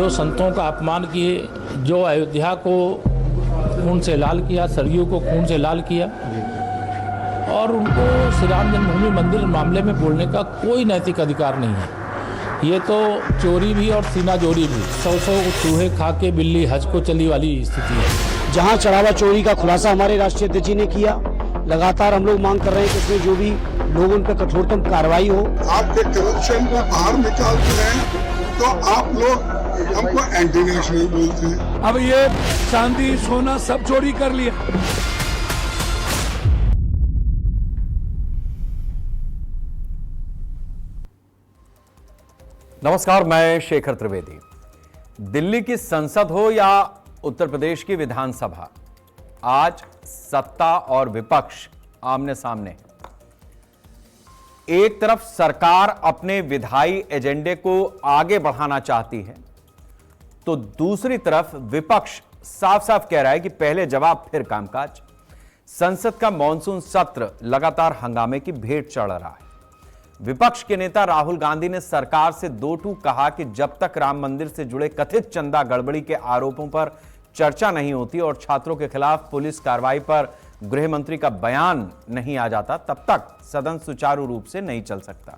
जो संतों का अपमान किए, जो अयोध्या को खून से लाल किया, सरयू को खून से लाल किया, और उनको श्री राम जन्मभूमि मंदिर मामले में बोलने का कोई नैतिक अधिकार नहीं है। ये तो चोरी भी और सीना जोरी भी, 100 चूहे खा के बिल्ली हज को चली वाली स्थिति है। जहां चढ़ावा चोरी का खुलासा हमारे राष्ट्रीय अध्यक्ष जी ने किया, लगातार हम लोग मांग कर रहे हैं कि इसमें जो भी लोग उन पर कठोरतम कार्रवाई हो। आपके करप्शन को बाहर निकालते हैं तो आप लोग हमको एंटी नेशनल बोलते हैं। अब ये चांदी सोना सब चोरी कर लिया। नमस्कार, मैं शेखर त्रिवेदी। दिल्ली की संसद हो या उत्तर प्रदेश की विधानसभा, आज सत्ता और विपक्ष आमने सामने। एक तरफ सरकार अपने विधायी एजेंडे को आगे बढ़ाना चाहती है, तो दूसरी तरफ विपक्ष साफ साफ कह रहा है कि पहले जवाब फिर कामकाज। संसद का मॉनसून सत्र लगातार हंगामे की भेंट चढ़ रहा है। विपक्ष के नेता राहुल गांधी ने सरकार से दो टूक कहा कि जब तक राम मंदिर से जुड़े कथित चंदा गड़बड़ी के आरोपों पर चर्चा नहीं होती और छात्रों के खिलाफ पुलिस कार्रवाई पर गृह मंत्री का बयान नहीं आ जाता, तब तक सदन सुचारू रूप से नहीं चल सकता।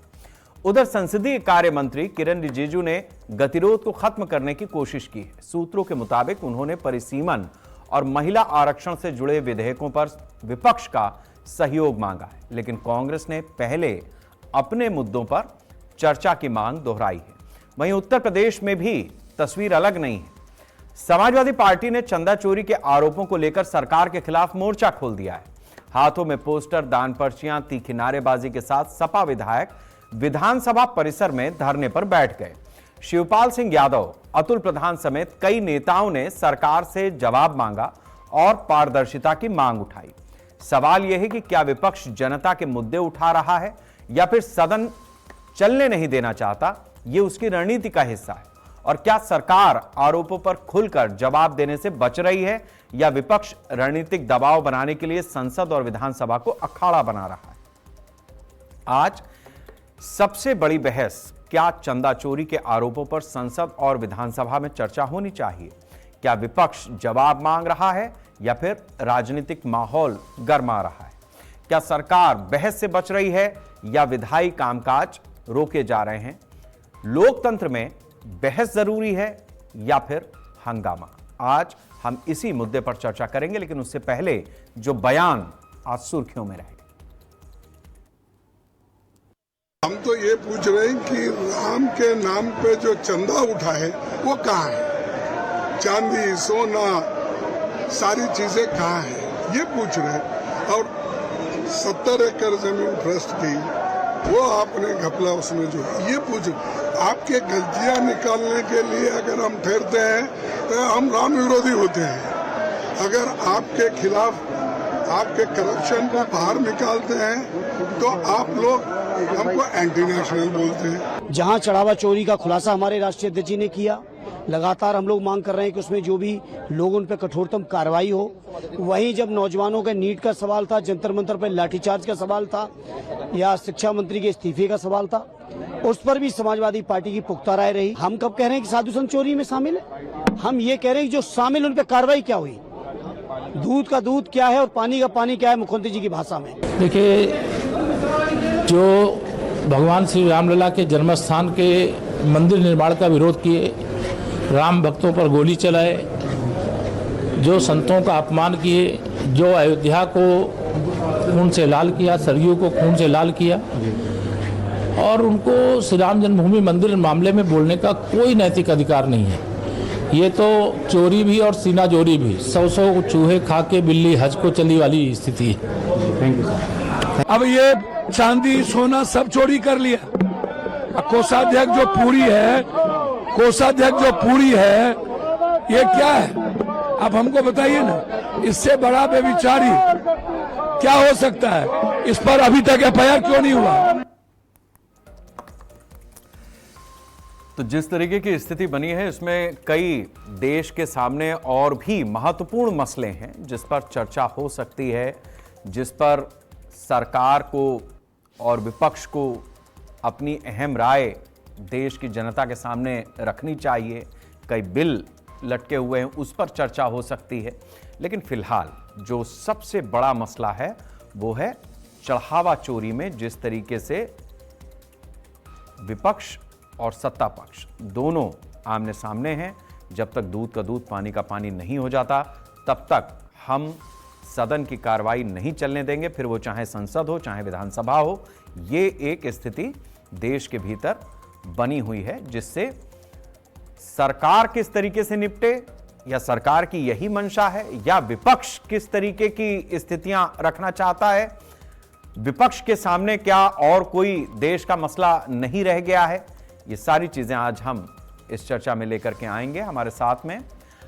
उधर संसदीय कार्य मंत्री किरण रिजिजू ने गतिरोध को खत्म करने की कोशिश की है। सूत्रों के मुताबिक उन्होंने परिसीमन और महिला आरक्षण से जुड़े विधेयकों पर विपक्ष का सहयोग मांगा है, लेकिन कांग्रेस ने पहले अपने मुद्दों पर चर्चा की मांग दोहराई है। वहीं उत्तर प्रदेश में भी तस्वीर अलग नहीं है। समाजवादी पार्टी ने चंदा चोरी के आरोपों को लेकर सरकार के खिलाफ मोर्चा खोल दिया है। हाथों में पोस्टर, दान पर्चियां, तीखी नारेबाजी के साथ सपा विधायक विधानसभा परिसर में धरने पर बैठ गए। शिवपाल सिंह यादव, अतुल प्रधान समेत कई नेताओं ने सरकार से जवाब मांगा और पारदर्शिता की मांग उठाई। सवाल यह है कि क्या विपक्ष जनता के मुद्दे उठा रहा है या फिर सदन चलने नहीं देना चाहता? यह उसकी रणनीति का हिस्सा है। और क्या सरकार आरोपों पर खुलकर जवाब देने से बच रही है या विपक्ष रणनीतिक दबाव बनाने के लिए संसद और विधानसभा को अखाड़ा बना रहा है? आज सबसे बड़ी बहस, क्या चंदा चोरी के आरोपों पर संसद और विधानसभा में चर्चा होनी चाहिए? क्या विपक्ष जवाब मांग रहा है या फिर राजनीतिक माहौल गरमा रहा है? क्या सरकार बहस से बच रही है या विधायी कामकाज रोके जा रहे हैं? लोकतंत्र में बहस जरूरी है या फिर हंगामा? आज हम इसी मुद्दे पर चर्चा करेंगे, लेकिन उससे पहले जो बयान आज सुर्खियों में रहे। हम तो ये पूछ रहे हैं कि राम के नाम पे जो चंदा उठा है वो कहाँ है? चांदी, सोना, सारी चीजें कहाँ है, ये पूछ रहे हैं। और 70 एकड़ जमीन ट्रस्ट की, वो आपने घपला उसमें जो, ये पूछ, आपके गलतियां निकालने के लिए अगर हम ठहरते हैं तो हम राम विरोधी होते हैं। अगर आपके खिलाफ आपके करप्शन को बाहर निकालते हैं तो आप लोग हमको एंटी नेशनल बोलते हैं। जहां चढ़ावा चोरी का खुलासा हमारे राष्ट्रीय अध्यक्ष जी ने किया, लगातार हम लोग मांग कर रहे हैं कि उसमें जो भी लोग उन पर कठोरतम कार्रवाई हो। वहीं जब नौजवानों के नीट का सवाल था, जंतर मंतर पर लाठीचार्ज का सवाल था, या शिक्षा मंत्री के इस्तीफे का सवाल था, उस पर भी समाजवादी पार्टी की पुख्ता राय रही। हम कब कह रहे हैं कि साधु संत चोरी में शामिल है? हम ये कह रहे हैं कि जो शामिल, उन पर कार्रवाई क्या हुई? दूध का दूध क्या है और पानी का पानी क्या है, मुख्यमंत्री जी की भाषा में। देखिए, जो भगवान श्री रामलला के जन्मस्थान के मंदिर निर्माण का विरोध किए, राम भक्तों पर गोली चलाए, जो संतों का अपमान किए, जो अयोध्या को खून से लाल किया, सरयू को खून से लाल किया, और उनको श्री राम जन्मभूमि मंदिर मामले में बोलने का कोई नैतिक अधिकार नहीं है। ये तो चोरी भी और सीना जोरी भी, 100 चूहे खा के बिल्ली हज को चली वाली स्थिति है। Thank you. अब ये चांदी सोना सब चोरी कर लिया। कोषाध्यक्ष जो पूरी है, कोषाध्यक्ष जो पूरी है, ये क्या है? अब हमको बताइए ना, इससे बड़ा बेविचारी क्या हो सकता है? इस पर अभी तक एफआईआर क्यों नहीं हुआ? तो जिस तरीके की स्थिति बनी है, इसमें कई देश के सामने और भी महत्वपूर्ण मसले हैं जिस पर चर्चा हो सकती है, जिस पर सरकार को और विपक्ष को अपनी अहम राय देश की जनता के सामने रखनी चाहिए। कई बिल लटके हुए हैं, उस पर चर्चा हो सकती है। लेकिन फिलहाल जो सबसे बड़ा मसला है वो है चढ़ावा चोरी में जिस तरीके से विपक्ष और सत्ता पक्ष दोनों आमने सामने हैं। जब तक दूध का दूध पानी का पानी नहीं हो जाता तब तक हम सदन की कार्रवाई नहीं चलने देंगे, फिर वो चाहे संसद हो चाहे विधानसभा हो। ये एक स्थिति देश के भीतर बनी हुई है जिससे सरकार किस तरीके से निपटे, या सरकार की यही मंशा है, या विपक्ष किस तरीके की स्थितियां रखना चाहता है, विपक्ष के सामने क्या और कोई देश का मसला नहीं रह गया है। ये सारी चीजें आज हम इस चर्चा में लेकर के आएंगे। हमारे साथ में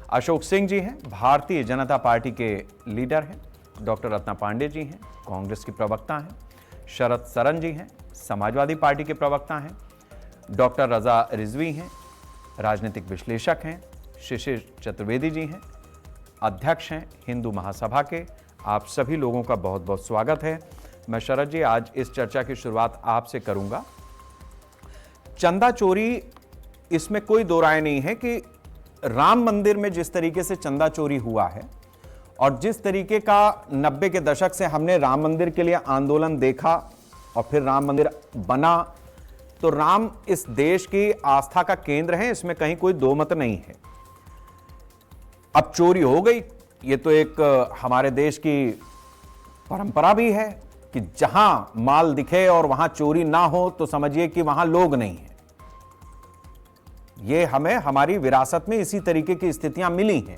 अशोक सिंह जी हैं, भारतीय जनता पार्टी के लीडर हैं, डॉक्टर रत्ना पांडे जी हैं, कांग्रेस की प्रवक्ता हैं, शरद सरन जी हैं, समाजवादी पार्टी के प्रवक्ता हैं, डॉक्टर रजा रिजवी हैं, राजनीतिक विश्लेषक हैं, शिशिर चतुर्वेदी जी हैं, अध्यक्ष हैं हिंदू महासभा के। आप सभी लोगों का बहुत बहुत स्वागत है। मैं शरद जी आज इस चर्चा की शुरुआत आपसे करूंगा। चंदा चोरी, इसमें कोई दो राय नहीं है कि राम मंदिर में जिस तरीके से चंदा चोरी हुआ है और जिस तरीके का 90 के दशक से हमने राम मंदिर के लिए आंदोलन देखा और फिर राम मंदिर बना, तो राम इस देश की आस्था का केंद्र है, इसमें कहीं कोई दो मत नहीं है। अब चोरी हो गई, ये तो एक हमारे देश की परंपरा भी है कि जहां माल दिखे और वहां चोरी ना हो तो समझिए कि वहां लोग नहीं है। ये हमें हमारी विरासत में इसी तरीके की स्थितियां मिली हैं,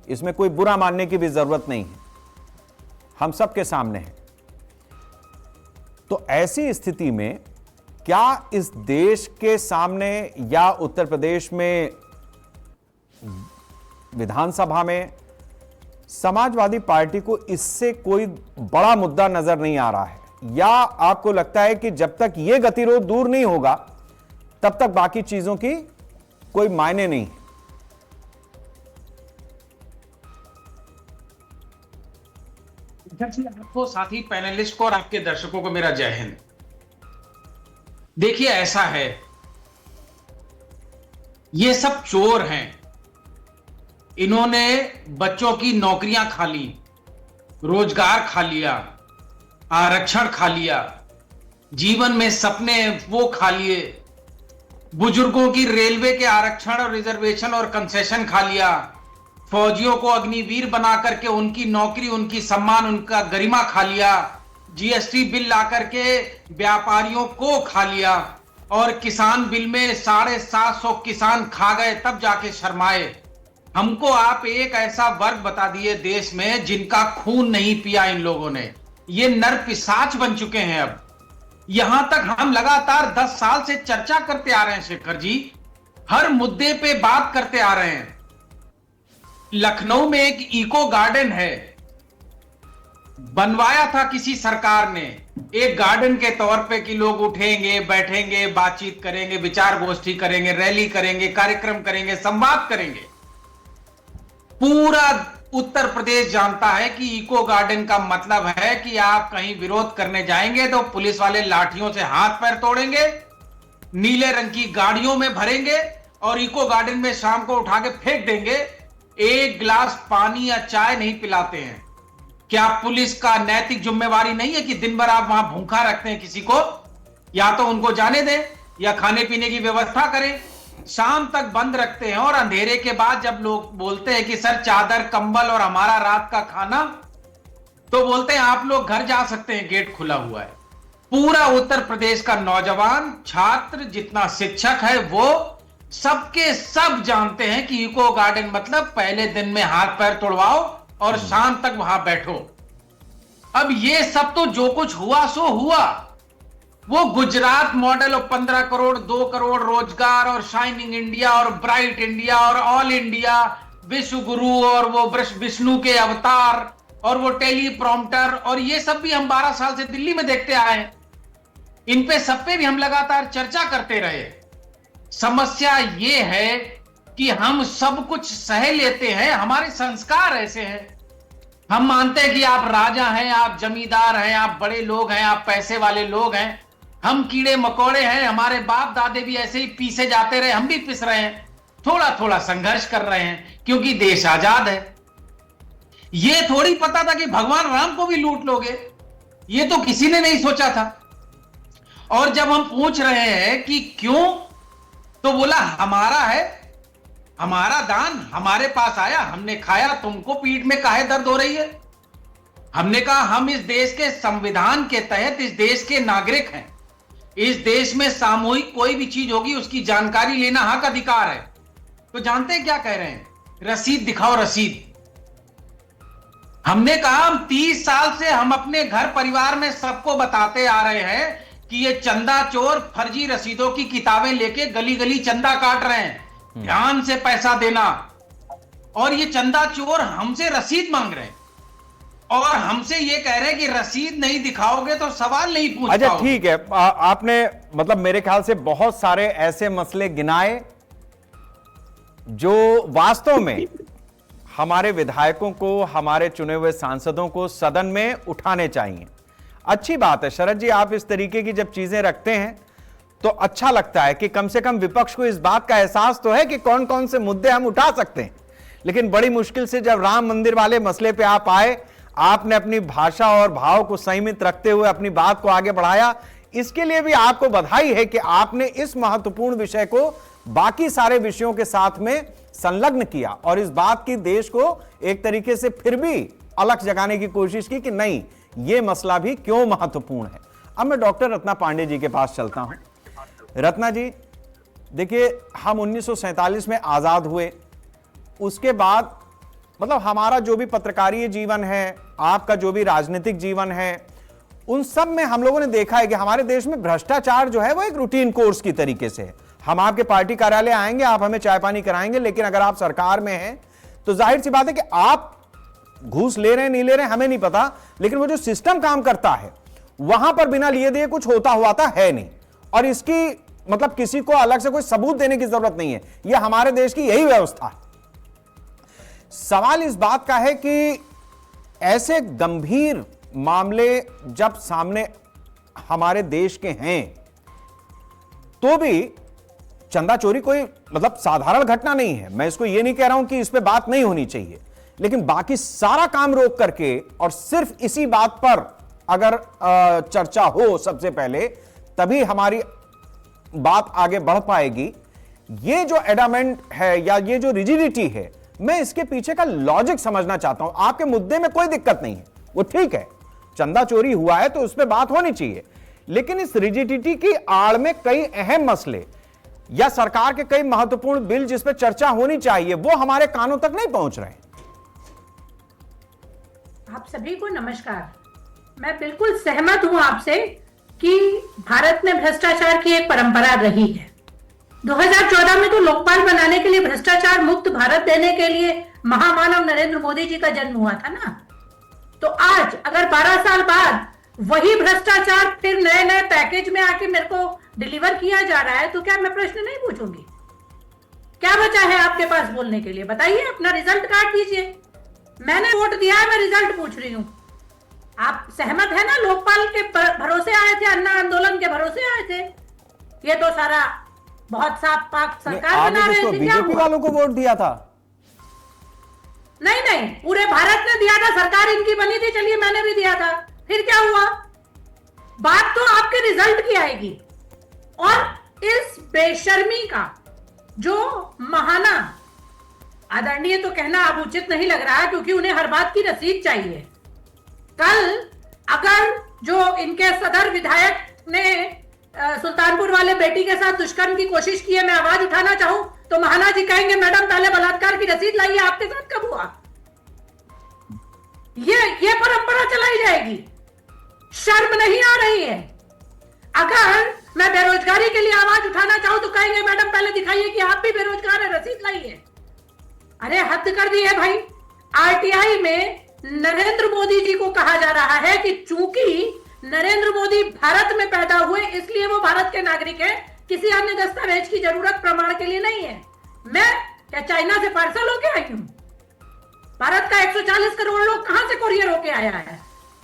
इसमें कोई बुरा मानने की भी जरूरत नहीं है, हम सबके सामने है। तो ऐसी स्थिति में क्या इस देश के सामने या उत्तर प्रदेश में विधानसभा में समाजवादी पार्टी को इससे कोई बड़ा मुद्दा नजर नहीं आ रहा है, या आपको लगता है कि जब तक यह गतिरोध दूर नहीं होगा तब तक बाकी चीजों की कोई मायने नहीं है? जी, आपको, साथी पैनलिस्ट को और आपके दर्शकों को मेरा जय हिंद। देखिए, ऐसा है, ये सब चोर हैं। इन्होंने बच्चों की नौकरियां खा ली, रोजगार खा लिया, आरक्षण खा लिया, जीवन में सपने वो खा लिए, बुजुर्गों की रेलवे के आरक्षण और रिजर्वेशन और कंसेशन खा लिया, फौजियों को अग्निवीर बना करके उनकी नौकरी, उनकी सम्मान, उनका गरिमा खा लिया, जीएसटी बिल ला करके व्यापारियों को खा लिया, और किसान बिल में 750 किसान खा गए, तब जाके शर्माए। हमको आप एक ऐसा वर्ग बता दिए देश में जिनका खून नहीं पिया इन लोगों ने। ये नर पिशाच बन चुके हैं। अब यहां तक हम लगातार 10 साल से चर्चा करते आ रहे हैं शेखर जी, हर मुद्दे पे बात करते आ रहे हैं। लखनऊ में एक इको गार्डन है, बनवाया था किसी सरकार ने एक गार्डन के तौर पे कि लोग उठेंगे, बैठेंगे, बातचीत करेंगे, विचार गोष्ठी करेंगे, रैली करेंगे, कार्यक्रम करेंगे, संवाद करेंगे। पूरा उत्तर प्रदेश जानता है कि इको गार्डन का मतलब है कि आप कहीं विरोध करने जाएंगे तो पुलिस वाले लाठियों से हाथ पैर तोड़ेंगे, नीले रंग की गाड़ियों में भरेंगे और इको गार्डन में शाम को उठा के फेंक देंगे। एक गिलास पानी या चाय नहीं पिलाते हैं। क्या पुलिस का नैतिक जिम्मेवारी नहीं है कि दिन भर आप वहां भूखा रखते हैं किसी को? या तो उनको जाने दें या खाने पीने की व्यवस्था करें। शाम तक बंद रखते हैं और अंधेरे के बाद जब लोग बोलते हैं कि सर चादर, कंबल और हमारा रात का खाना, तो बोलते हैं आप लोग घर जा सकते हैं, गेट खुला हुआ है। पूरा उत्तर प्रदेश का नौजवान, छात्र, जितना शिक्षक है, वो सबके सब जानते हैं कि इको गार्डन मतलब पहले दिन में हाथ पैर तोड़वाओ और शाम तक वहां बैठो। अब ये सब तो जो कुछ हुआ सो हुआ। वो गुजरात मॉडल और 15 करोड़ 2 करोड़ रोजगार और शाइनिंग इंडिया और ब्राइट इंडिया और ऑल इंडिया, विश्व गुरु और वो विष्णु के अवतार और वो टेलीप्रॉम्प्टर, और ये सब भी हम 12 साल से दिल्ली में देखते आए हैं। इन पे सब पे भी हम लगातार चर्चा करते रहे। समस्या ये है कि हम सब कुछ सह लेते हैं, हमारे संस्कार ऐसे हैं। हम मानते हैं कि आप राजा हैं, आप जमींदार हैं, आप बड़े लोग हैं, आप पैसे वाले लोग हैं। हम कीड़े मकोड़े हैं, हमारे बाप दादे भी ऐसे ही पीसे जाते रहे, हम भी पिस रहे हैं। थोड़ा थोड़ा संघर्ष कर रहे हैं क्योंकि देश आजाद है। यह थोड़ी पता था कि भगवान राम को भी लूट लोगे, यह तो किसी ने नहीं सोचा था। और जब हम पूछ रहे हैं कि क्यों, तो बोला हमारा है, हमारा दान हमारे पास आया, हमने खाया, तुमको पीठ में काहे दर्द हो रही है। हमने कहा हम इस देश के संविधान के तहत इस देश के नागरिक हैं। इस देश में सामूहिक कोई भी चीज होगी उसकी जानकारी लेना हक अधिकार है। तो जानते हैं क्या कह रहे हैं? रसीद दिखाओ, रसीद। हमने कहा हम 30 साल से हम अपने घर परिवार में सबको बताते आ रहे हैं कि ये चंदा चोर फर्जी रसीदों की किताबें लेके गली गली चंदा काट रहे हैं, ध्यान से पैसा देना। और ये चंदा चोर हमसे रसीद मांग रहे हैं और हमसे ये कह रहे हैं कि रसीद नहीं दिखाओगे तो सवाल नहीं पूछ अच्छा पाओगे। ठीक है, आपने मतलब मेरे ख्याल से बहुत सारे ऐसे मसले गिनाए जो वास्तव में हमारे विधायकों को, हमारे चुने हुए सांसदों को सदन में उठाने चाहिए। अच्छी बात है शरद जी, आप इस तरीके की जब चीजें रखते हैं तो अच्छा लगता है कि कम से कम विपक्ष को इस बात का एहसास तो है कि कौन कौन से मुद्दे हम उठा सकते हैं। लेकिन बड़ी मुश्किल से जब राम मंदिर वाले मसले पे आप आए, आपने अपनी भाषा और भाव को संयमित रखते हुए अपनी बात को आगे बढ़ाया। इसके लिए भी आपको बधाई है कि आपने इस महत्वपूर्ण विषय को बाकी सारे विषयों के साथ में संलग्न किया और इस बात की देश को एक तरीके से फिर भी अलग जगाने की कोशिश की कि नहीं, यह मसला भी क्यों महत्वपूर्ण है। अब मैं डॉक्टर रत्ना पांडे जी के पास चलता हूं। रत्ना जी, देखिए हम 1947 में आजाद हुए, उसके बाद मतलब हमारा जो भी पत्रकारीय जीवन है, आपका जो भी राजनीतिक जीवन है, उन सब में हम लोगों ने देखा है कि हमारे देश में भ्रष्टाचार जो है वो एक रूटीन कोर्स की तरीके से है। हम आपके पार्टी कार्यालय आएंगे, आप हमें चाय पानी कराएंगे, लेकिन अगर आप सरकार में हैं तो जाहिर सी बात है कि आप घूस ले रहे हैं नहीं ले रहे हैं हमें नहीं पता, लेकिन वो जो सिस्टम काम करता है वहां पर बिना लिए दिए कुछ होता हुआ था है नहीं। और इसकी मतलब किसी को अलग से कोई सबूत देने की जरूरत नहीं है, यह हमारे देश की यही व्यवस्था है। सवाल इस बात का है कि ऐसे गंभीर मामले जब सामने हमारे देश के हैं तो भी चंदा चोरी कोई मतलब साधारण घटना नहीं है। मैं इसको यह नहीं कह रहा हूं कि इस पे बात नहीं होनी चाहिए, लेकिन बाकी सारा काम रोक करके और सिर्फ इसी बात पर अगर चर्चा हो सबसे पहले, तभी हमारी बात आगे बढ़ पाएगी। ये जो एडामेंट है या ये जो रिजिडिटी है, मैं इसके पीछे का लॉजिक समझना चाहता हूं। आपके मुद्दे में कोई दिक्कत नहीं है, वो ठीक है, चंदा चोरी हुआ है तो उस पर बात होनी चाहिए, लेकिन इस रिजिडिटी की आड़ में कई अहम मसले या सरकार के कई महत्वपूर्ण बिल जिस पर चर्चा होनी चाहिए वो हमारे कानों तक नहीं पहुंच रहे हैं। आप सभी को नमस्कार। मैं बिल्कुल सहमत हूं आपसे कि भारत में भ्रष्टाचार की एक परंपरा रही है। 2014 में तो लोकपाल बनाने के लिए, भ्रष्टाचार मुक्त भारत देने के लिए महामानव नरेंद्र मोदी जी का जन्म हुआ था ना। तो आज अगर 12 साल बाद वही भ्रष्टाचार फिर नए नए पैकेज में आके मेरे को डिलीवर किया जा रहा है तो क्या मैं प्रश्न नहीं पूछूंगी? क्या बचा है आपके पास बोलने के लिए? बताइए, अपना रिजल्ट काट दीजिए। मैंने वोट दिया है, मैं रिजल्ट पूछ रही हूं। आप सहमत है ना? लोकपाल के भरोसे आए थे, अन्ना आंदोलन के भरोसे आए थे। ये तो सारा बहुत साफ पाक सरकार बना रहे थे। बीजेपी वालों को वोट दिया था? नहीं, पूरे भारत ने दिया था, सरकार इनकी बनी थी। चलिए, मैंने भी दिया था, फिर क्या हुआ? बात तो आपके रिजल्ट की आएगी। और इस बेशर्मी का जो महाना, आदरणीय तो कहना अब उचित नहीं लग रहा है क्योंकि उन्हें हर बात की रसीद चाहिए। कल अगर जो इनके सदर विधायक ने सुल्तानपुर वाले बेटी के साथ दुष्कर्म की कोशिश की है, मैं आवाज उठाना चाहूं तो महाना जी कहेंगे मैडम पहले बलात्कार की रसीद लाइए, आपके साथ कब हुआ? ये परंपरा चलाई जाएगी। शर्म नहीं आ रही है। अगर मैं बेरोजगारी के लिए आवाज उठाना चाहूं तो कहेंगे मैडम पहले दिखाइए कि आप भी बेरोजगार है, रसीद लाइए। अरे हद कर दी है भाई। आरटीआई में नरेंद्र मोदी जी को कहा जा रहा है कि चूंकि नरेंद्र मोदी भारत में पैदा हुए इसलिए वो भारत के नागरिक हैं, किसी अन्य दस्तावेज की जरूरत प्रमाण के लिए नहीं है। मैं क्या चाइना से पार्सल होके आई हूं? भारत का 140 करोड़ लोग कहां से कोरियर होके आया है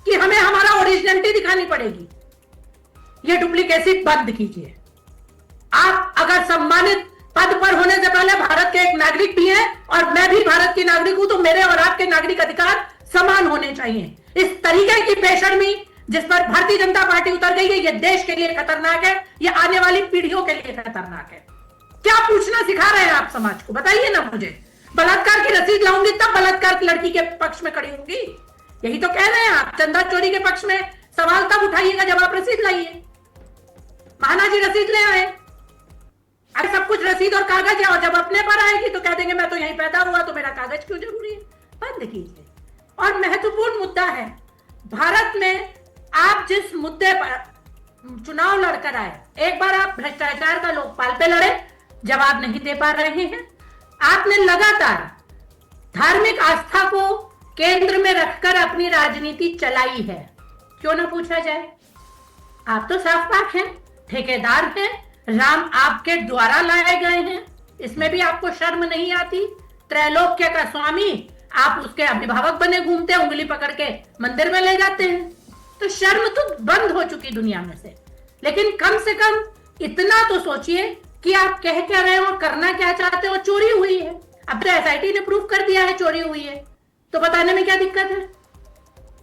कि हमें हमारा ओरिजिनलिटी दिखानी पड़ेगी? ये डुप्लीकेसी बंद कीजिए। आप अगर सम्मानित पद पर होने से पहले भारत के एक नागरिक भी हैं और मैं भी भारत की नागरिक हूं, तो मेरे और आपके नागरिक अधिकार समान होने चाहिए। इस तरीके की बेशर्मी जिस पर भारतीय जनता पार्टी उतर गई है, ये देश के लिए खतरनाक है, ये आने वाली पीढ़ियों के लिए खतरनाक है। क्या पूछना सिखा रहे हैं आप समाज को, बताइए ना मुझे। बलात्कार की रसीद लाऊंगी तब बलात्कार लड़की के पक्ष में खड़ी होंगी, यही तो कह रहे हैं आप। चंदा चोरी के पक्ष में सवाल तब उठाइएगा जब आप रसीद लाइए। महाना जी रसीद ले आए, अरे सब कुछ रसीद और कागज है, और जब अपने पर आएगी तो कह देंगे मैं तो यहीं पैदा हुआ तो मेरा कागज क्यों जरूरी है। बंद कीजिए। और महत्वपूर्ण मुद्दा है, भारत में आप जिस मुद्दे पर चुनाव लड़कर आए, एक बार आप भ्रष्टाचार का लोकपाल पे लड़े, जवाब नहीं दे पा रहे हैं। आपने लगातार धार्मिक आस्था को केंद्र में रखकर अपनी राजनीति चलाई है, क्यों ना पूछा जाए। आप तो साफ पाक हैं, ठेकेदार हैं, राम आपके द्वारा लाए गए हैं, इसमें भी आपको शर्म नहीं आती। त्रैलोक्य का स्वामी, आप उसके अभिभावक बने घूमते, उंगली पकड़ के मंदिर में ले जाते हैं, तो शर्म तो बंद हो चुकी दुनिया में से। लेकिन कम से कम इतना तो सोचिए कि आप कह क्या रहे हो और करना क्या चाहते हो। चोरी हुई है, अब तो एसआईटी ने प्रूफ कर दिया है चोरी हुई है, तो बताने में क्या दिक्कत है।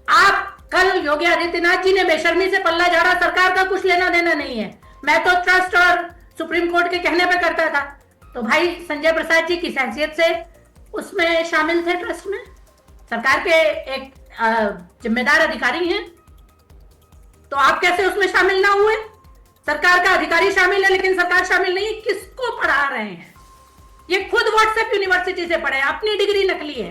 आप कल योगी आदित्यनाथ जी ने बेशर्मी से पल्ला झाड़ा, सरकार का कुछ लेना देना नहीं है, मैं तो ट्रस्ट और सुप्रीम कोर्ट के कहने पे करता था। तो भाई संजय प्रसाद जी किस हैसियत से उसमें शामिल थे, ट्रस्ट में? सरकार के एक जिम्मेदार अधिकारी हैं, तो आप कैसे उसमें शामिल ना हुए? सरकार का अधिकारी शामिल है लेकिन सरकार शामिल नहीं है। किसको पढ़ा रहे हैं? ये खुद व्हाट्सएप यूनिवर्सिटी से पढ़े, अपनी डिग्री नकली है।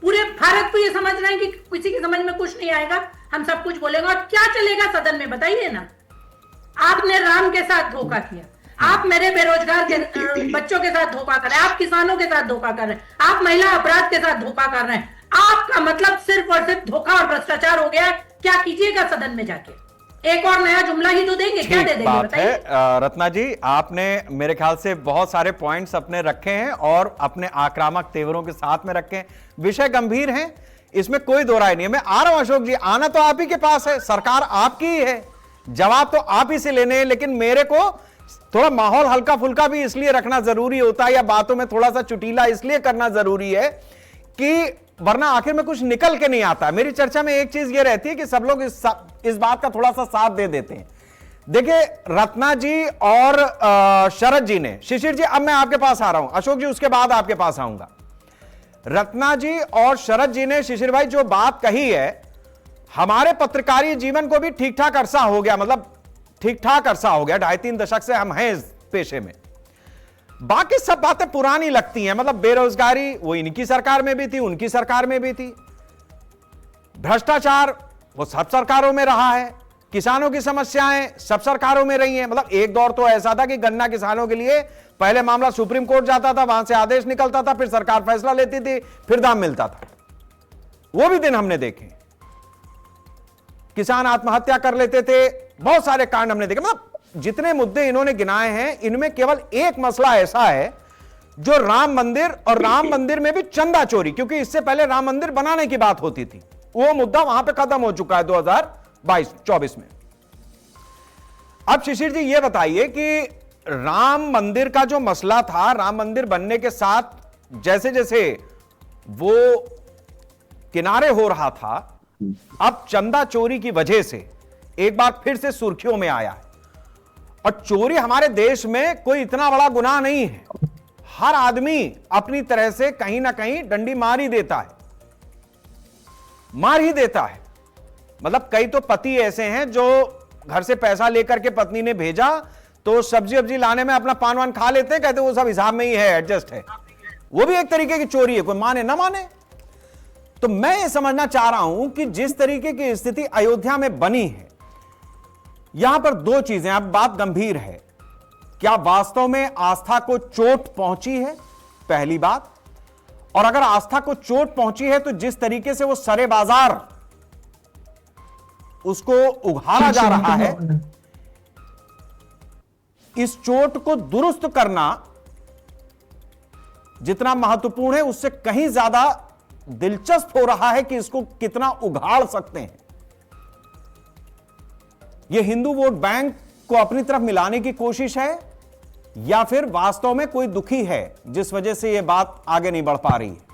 पूरे भारत को ये समझ रहे हैं कि किसी की समझ में कुछ नहीं आएगा, हम सब कुछ बोलेंगे। और क्या चलेगा सदन में, बताइए ना। आपने राम के साथ धोखा किया, आप मेरे बेरोजगार के बच्चों के साथ धोखा कर रहे हैं, आप किसानों के साथ धोखा कर रहे हैं, आप महिला अपराध के साथ धोखा कर रहे हैं। आपका मतलब सिर्फ और सिर्फ धोखा और भ्रष्टाचार हो गया। क्या कीजिएगा सदन में जाके? एक और नया जुमला ही तो देंगे, क्या दे देंगे बताइए। रत्ना जी, आपने मेरे ख्याल से बहुत सारे पॉइंट्स अपने रखे हैं और अपने आक्रामक तेवरों के साथ में रखे हैं। विषय गंभीर हैं, इसमें कोई दो राय नहीं है। मैं आ रहा हूं अशोक जी, आना तो आप ही के पास है, सरकार आपकी ही है, जवाब तो आप ही से लेने हैं। लेकिन मेरे को थोड़ा माहौल हल्का फुल्का भी इसलिए रखना जरूरी होता है, या बातों में थोड़ा सा चुटीला इसलिए करना जरूरी है कि वरना आखिर में कुछ निकल के नहीं आता। मेरी चर्चा में एक चीज ये रहती है कि सब लोग इस बात का थोड़ा सा साथ दे देते हैं। देखिए, रत्ना जी और शरद जी ने, शिशिर जी अब मैं आपके पास आ रहा हूं, अशोक जी उसके बाद आपके पास आऊंगा। रत्ना जी और शरद जी ने, शिशिर भाई, जो बात कही है, हमारे पत्रकारी जीवन को भी ठीक ठाक अरसा हो गया, मतलब ठीक ठाक अरसा हो गया, 2.5-3 दशक से हम हैं इस पेशे में। बाकी सब बातें पुरानी लगती हैं, मतलब बेरोजगारी वो इनकी सरकार में भी थी, उनकी सरकार में भी थी, भ्रष्टाचार वो सब सरकारों में रहा है, किसानों की समस्याएं सब सरकारों में रही हैं। मतलब एक दौर तो ऐसा था कि गन्ना किसानों के लिए पहले मामला सुप्रीम कोर्ट जाता था, वहां से आदेश निकलता था, फिर सरकार फैसला लेती थी, फिर दाम मिलता था। वो भी दिन हमने देखे। किसान आत्महत्या कर लेते थे, बहुत सारे कांड हमने देखे। मतलब जितने मुद्दे इन्होंने गिनाए हैं, इनमें केवल एक मसला ऐसा है जो राम मंदिर, और राम मंदिर में भी चंदा चोरी, क्योंकि इससे पहले राम मंदिर बनाने की बात होती थी, वो मुद्दा वहां पे खत्म हो चुका है 2022-24 में। अब शिशिर जी ये बताइए कि राम मंदिर का जो मसला था, राम मंदिर बनने के साथ जैसे जैसे वो किनारे हो रहा था, अब चंदा चोरी की वजह से एक बार फिर से सुर्खियों में आया है। और चोरी हमारे देश में कोई इतना बड़ा गुनाह नहीं है, हर आदमी अपनी तरह से कहीं ना कहीं डंडी मार ही देता है, मार ही देता है। मतलब कई तो पति ऐसे हैं जो घर से पैसा लेकर के पत्नी ने भेजा तो सब्जी वब्जी लाने में अपना पान वान खा लेते हैं, कहते वो सब हिसाब में ही है, एडजस्ट है। वो भी एक तरीके की चोरी है, कोई माने ना माने। तो मैं ये समझना चाह रहा हूं कि जिस तरीके की स्थिति अयोध्या में बनी है, यहां पर दो चीजें, अब बात गंभीर है, क्या वास्तव में आस्था को चोट पहुंची है, पहली बात। और अगर आस्था को चोट पहुंची है तो जिस तरीके से वो सरे बाजार उसको उघाड़ा जा रहा है, इस चोट को दुरुस्त करना जितना महत्वपूर्ण है, उससे कहीं ज्यादा दिलचस्प हो रहा है कि इसको कितना उघाड़ सकते हैं। यह हिंदू वोट बैंक को अपनी तरफ मिलाने की कोशिश है, या फिर वास्तव में कोई दुखी है जिस वजह से यह बात आगे नहीं बढ़ पा रही है?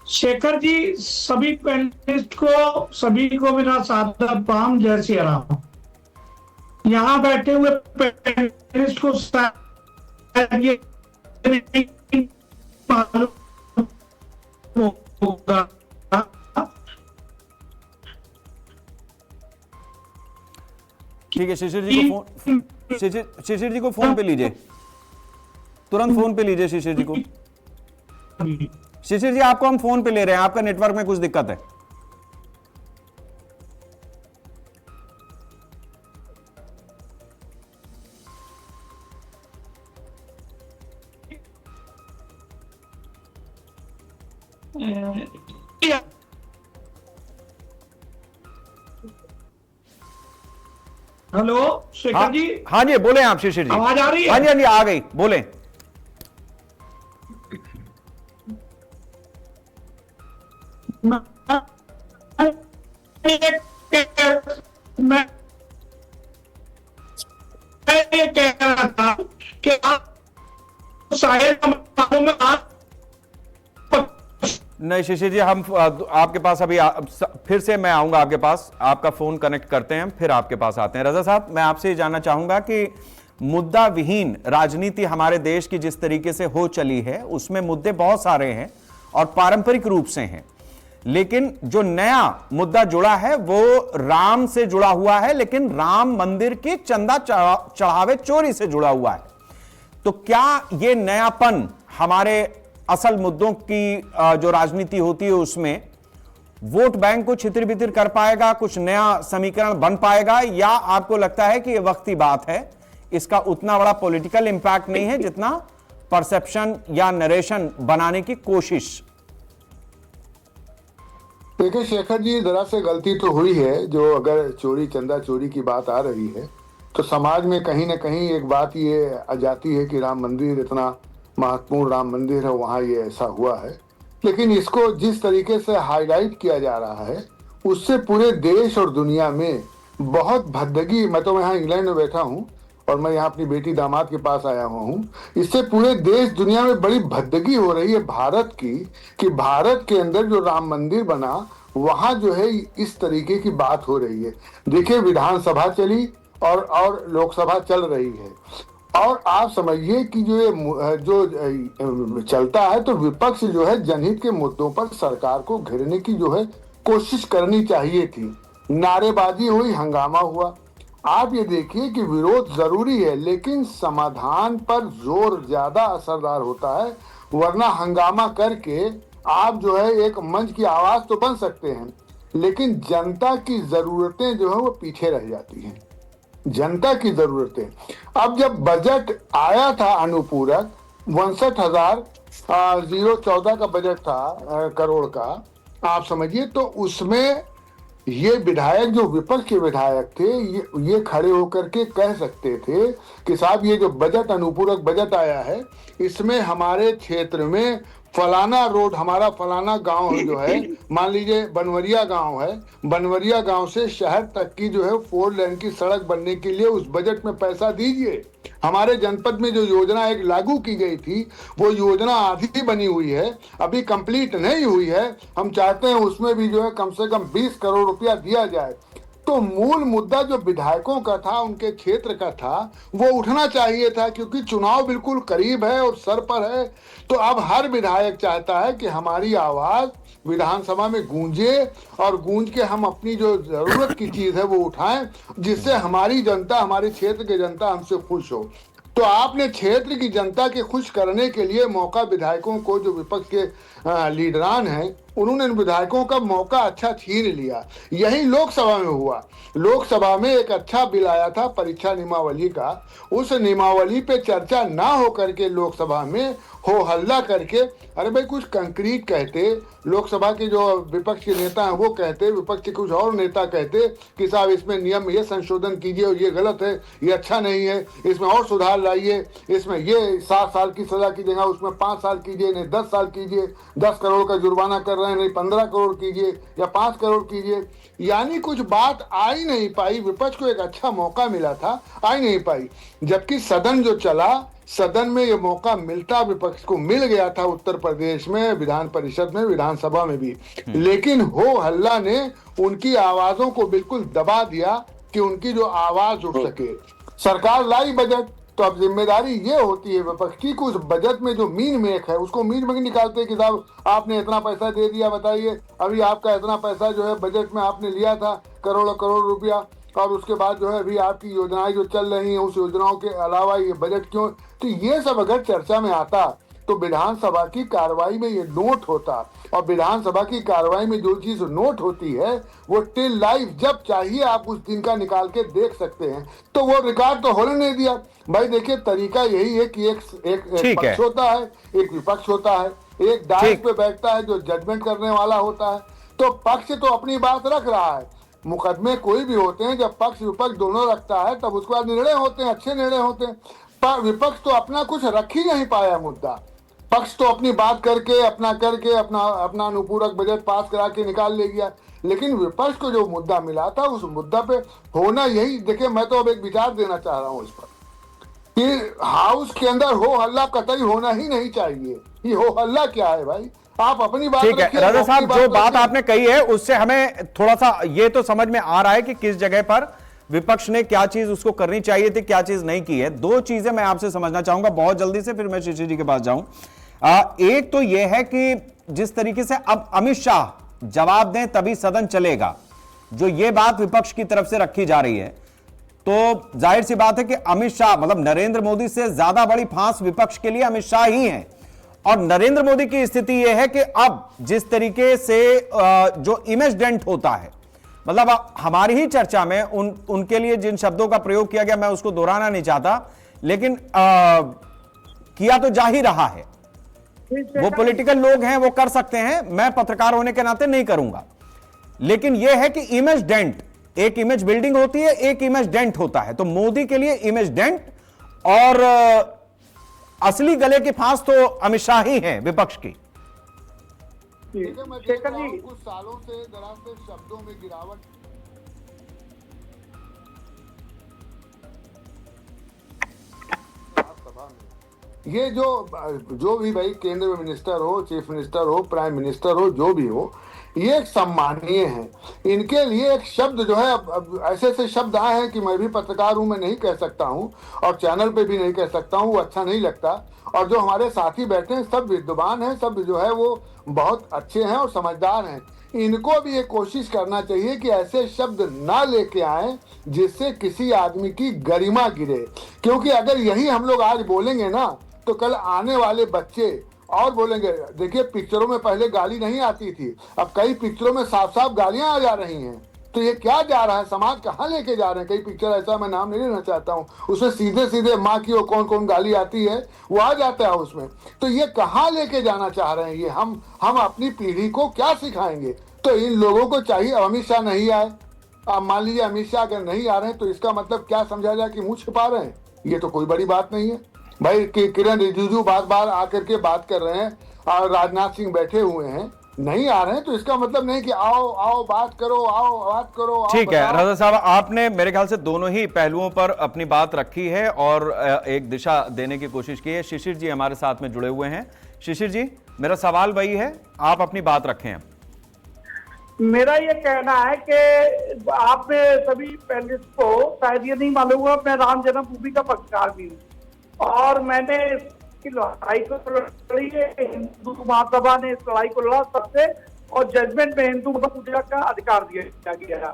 शेखर जी, सभी पैनलिस्ट को, सभी को मेरा सादर प्रणाम, जय श्री राम। यहाँ बैठे हुए पैनलिस्ट को शायद ये नहीं मालूम होगा। ठीक है, शिशिर जी को फोन, शिशिर जी को फोन पे लीजिए, तुरंत फोन पे लीजिए शिशिर जी को। शिशिर जी, आपको हम फोन पे ले रहे हैं, आपका नेटवर्क में कुछ दिक्कत है। हेलो शेखर जी। हाँ जी, बोले आप शिशिर जी। आवाज आ रही है? हाँ जी, हाँ जी, आ गई, बोले। मैं ये कह रहा था कि आप शायद में आप नहीं शिशिर जी, हम आपके पास अभी फिर से मैं आऊंगा आपके पास, आपका फोन कनेक्ट करते हैं, फिर आपके पास आते हैं। रजा साहब, मैं आपसे ये जानना चाहूंगा कि मुद्दा विहीन राजनीति हमारे देश की जिस तरीके से हो चली है, उसमें मुद्दे बहुत सारे हैं और पारंपरिक रूप से हैं, लेकिन जो नया मुद्दा जुड़ा है वो राम से जुड़ा हुआ है, लेकिन राम मंदिर की चंदा चढ़ावे चोरी से जुड़ा हुआ है। तो क्या ये नयापन हमारे असल मुद्दों की जो राजनीति होती है उसमें वोट बैंक को छितिर बितिर कर पाएगा, कुछ नया समीकरण बन पाएगा, या आपको लगता है कि ये वक्ती बात है, इसका उतना बड़ा पॉलिटिकल इंपैक्ट नहीं है जितना परसेप्शन या नरेशन बनाने की कोशिश? देखिए शेखर जी, जरा से गलती तो हुई है, जो अगर चोरी चंदा चोरी की बात आ रही है तो समाज में कहीं ना कहीं एक बात ये आ जाती है कि राम मंदिर इतना महत्वपूर्ण राम मंदिर है, वहाँ ये ऐसा हुआ है। लेकिन इसको जिस तरीके से हाईलाइट किया जा रहा है उससे पूरे देश और दुनिया में बहुत भद्दगी, मैं तो यहाँ इंग्लैंड में बैठा हूँ और मैं यहाँ अपनी बेटी दामाद के पास आया हुआ हूँ, इससे पूरे देश दुनिया में बड़ी भद्दगी हो रही है भारत की, कि भारत के अंदर जो राम मंदिर बना वहाँ जो है इस तरीके की बात हो रही है। देखिए, विधानसभा चली और लोकसभा चल रही है, और आप समझिए कि जो चलता है तो विपक्ष जो है जनहित के मुद्दों पर सरकार को घेरने की जो है कोशिश करनी चाहिए थी। नारेबाजी हुई, हंगामा हुआ। आप ये देखिए कि विरोध जरूरी है, लेकिन समाधान पर जोर ज्यादा असरदार होता है, वरना हंगामा करके आप जो है एक मंच की आवाज तो बन सकते हैं, लेकिन जनता की जरूरतें जो है वो पीछे रह जाती हैं। जनता की जरूरतें, अब जब बजट आया था अनुपूरक 62,014 का बजट था करोड़ का, आप समझिए, तो उसमें ये विधायक जो विपक्ष के विधायक थे ये खड़े होकर के कह सकते थे कि साहब ये जो बजट अनुपूरक बजट आया है इसमें हमारे क्षेत्र में फलाना रोड, हमारा फलाना गांव जो है, मान लीजिए बनवरिया गांव है, बनवरिया गांव से शहर तक की जो है 4 लेन की सड़क बनने के लिए उस बजट में पैसा दीजिए। हमारे जनपद में जो योजना एक लागू की गई थी वो योजना आधी बनी हुई है, अभी कंप्लीट नहीं हुई है। हम चाहते हैं उसमें भी जो है कम से कम 20 करोड़ रुपया दिया जाए। तो मूल मुद्दा जो विधायकों का था, उनके क्षेत्र का था, वो उठना चाहिए था, क्योंकि चुनाव बिल्कुल करीब है और सर पर है। तो अब हर विधायक चाहता है कि हमारी आवाज विधानसभा में गूंजे और गूंज के हम अपनी जो जरूरत की चीज है वो उठाएं, जिससे हमारी जनता, हमारे क्षेत्र की जनता हमसे खुश हो। तो आपने क्षेत्र की जनता के खुश करने के लिए मौका विधायकों को, जो विपक्ष के लीडरान हैं, उन्होंने विधायकों का मौका अच्छा छीन लिया। यही लोकसभा में हुआ। लोकसभा में एक अच्छा बिल आया था परीक्षा नियमावली का, उस नियमावली पे चर्चा ना हो करके लोकसभा में हो हल्ला करके, अरे भाई कुछ कंक्रीट कहते, लोकसभा के जो विपक्ष के नेता हैं वो कहते, विपक्ष के कुछ और नेता कहते कि साहब इसमें नियम ये संशोधन कीजिए और ये गलत है, ये अच्छा नहीं है, इसमें और सुधार लाइए, इसमें ये 7 साल की सजा की जगह उसमें 5 साल कीजिए, नहीं 10 साल कीजिए, 10 करोड़ का जुर्माना कर रहे हैं, नहीं 15 करोड़ कीजिए या 5 करोड़ कीजिए, यानी कुछ बात आ ही नहीं पाई। विपक्ष को एक अच्छा मौका मिला था, आ ही नहीं पाई। जबकि सदन जो चला, सदन में ये मौका मिलता विपक्ष को मिल गया था उत्तर प्रदेश में, विधान परिषद में, विधानसभा में भी, लेकिन हो हल्ला ने उनकी आवाजों को बिल्कुल दबा दिया कि उनकी जो आवाज उठ सके। सरकार लाई बजट, तो अब जिम्मेदारी ये होती है विपक्ष की कि उस बजट में जो मीन मेक है उसको मीन में निकालते हैं कि साहब आपने इतना पैसा दे दिया, बताइए अभी आपका इतना पैसा जो है बजट में आपने लिया था, करोड़ों करोड़ रुपया, और उसके बाद जो है अभी आपकी योजनाएं जो चल रही हैं उस योजनाओं के अलावा ये बजट क्यों। तो ये सब अगर चर्चा में आता तो विधानसभा की कार्रवाई में ये नोट होता, और विधानसभा की कार्रवाई में जो चीज नोट होती है वो टिल लाइव जब चाहिए आप उस दिन का निकाल के देख सकते हैं। तो वो रिकॉर्ड तो होने नहीं दिया। भाई देखिए, तरीका यही है कि एक पक्ष होता है, एक विपक्ष होता है, एक डाइस पे बैठता है जो जजमेंट करने वाला होता है। तो पक्ष तो अपनी बात रख रहा है, मुकदमे कोई भी होते हैं जब पक्ष विपक्ष दोनों रखता है तब उसके बाद निर्णय होते हैं, अच्छे निर्णय होते हैं। पर विपक्ष तो अपना कुछ रख ही नहीं पाया मुद्दा। पक्ष तो अपनी बात करके अपना अनुपूरक बजट पास करा के निकाल ले गया, लेकिन विपक्ष को जो मुद्दा मिला था उस मुद्दा पे होना यही। देखिए, मैं तो अब एक विचार देना चाह रहा हूँ इस पर कि हाउस के अंदर हो हल्ला कतई होना ही नहीं चाहिए। ये हो हल्ला क्या है भाई, आप अपनी बात ठीक है राजा साहब, जो बात आपने कही है उससे हमें थोड़ा सा ये तो समझ में आ रहा है कि किस जगह पर विपक्ष ने क्या चीज उसको करनी चाहिए थी, क्या चीज नहीं की है। दो चीजें मैं आपसे समझना चाहूंगा बहुत जल्दी से, फिर मैं शिशिर जी के पास जाऊं। एक तो यह है कि जिस तरीके से अब अमित शाह जवाब दें तभी सदन चलेगा, जो ये बात विपक्ष की तरफ से रखी जा रही है, तो जाहिर सी बात है कि अमित शाह मतलब नरेंद्र मोदी से ज्यादा बड़ी फांस विपक्ष के लिए अमित शाह ही है। और नरेंद्र मोदी की स्थिति यह है कि अब जिस तरीके से जो इमेज डेंट होता है, मतलब हमारी ही चर्चा में उनके लिए जिन शब्दों का प्रयोग किया गया मैं उसको दोहराना नहीं चाहता, लेकिन किया तो जा ही रहा है। वो पॉलिटिकल लोग हैं, वो कर सकते हैं, मैं पत्रकार होने के नाते नहीं करूंगा। लेकिन यह है कि इमेज डेंट, एक इमेज बिल्डिंग होती है, एक इमेज डेंट होता है। तो मोदी के लिए इमेज डेंट और असली गले की फांस तो अमित शाह ही है विपक्ष की। शेखर जी, कुछ सालों से दरअसल शब्दों में गिरावट, ये जो भी भाई केंद्र में मिनिस्टर हो, चीफ मिनिस्टर हो, प्राइम मिनिस्टर हो, जो भी हो, ये एक सम्मानीय है। इनके लिए एक शब्द जो है, अब ऐसे ऐसे शब्द आए हैं कि मैं भी पत्रकार हूं, मैं नहीं कह सकता हूं और चैनल पे भी नहीं कह सकता हूं, वो अच्छा नहीं लगता। और जो हमारे साथी बैठे हैं सब विद्वान हैं, सब जो है वो बहुत अच्छे हैं और समझदार हैं। इनको भी ये कोशिश करना चाहिए कि ऐसे शब्द ना लेके आए जिससे किसी आदमी की गरिमा गिरे, क्योंकि अगर यही हम लोग आज बोलेंगे ना तो कल आने वाले बच्चे और बोलेंगे। देखिए, पिक्चरों में पहले गाली नहीं आती थी, अब कई पिक्चरों में साफ साफ गालियां आ जा रही हैं। तो ये क्या जा रहा है, समाज कहाँ लेके जा रहे हैं। कई पिक्चर ऐसा, मैं नाम नहीं लेना चाहता हूँ, उसमें सीधे सीधे माँ की वो कौन कौन गाली आती है वो आ जाता है उसमें। तो ये कहाँ लेके जाना चाह रहे हैं, ये हम अपनी पीढ़ी को क्या सिखाएंगे। तो इन लोगों को चाहिए, अमित शाह नहीं आए, अब मान लीजिए अमित शाह अगर नहीं आ रहे हैं तो इसका मतलब क्या समझा जाए कि मुंह छिपा रहे हैं। ये तो कोई बड़ी बात नहीं है भाई। किरण रिजिजू बार बार आकर के बात कर रहे हैं और राजनाथ सिंह बैठे हुए हैं, नहीं आ रहे हैं तो इसका मतलब नहीं कि आओ आओ बात करो, आओ बात करो। ठीक है राजा साहब, आपने मेरे ख्याल से दोनों ही पहलुओं पर अपनी बात रखी है और एक दिशा देने की कोशिश की है। शिशिर जी हमारे साथ में जुड़े हुए हैं। शिशिर जी, मेरा सवाल वही है, आप अपनी बात रखें। मेरा ये कहना है कि आपने सभी पैनलिस्ट को शायद ये नहीं मालूम हुआ, मैं राम जन्मभूमि का पक्षकार भी हूँ और मैंने इसकी लड़ाई को लड़ी है। हिंदू महासभा ने इस लड़ाई को लड़ा सबसे, और जजमेंट में हिंदू पूजा का अधिकार दिया गया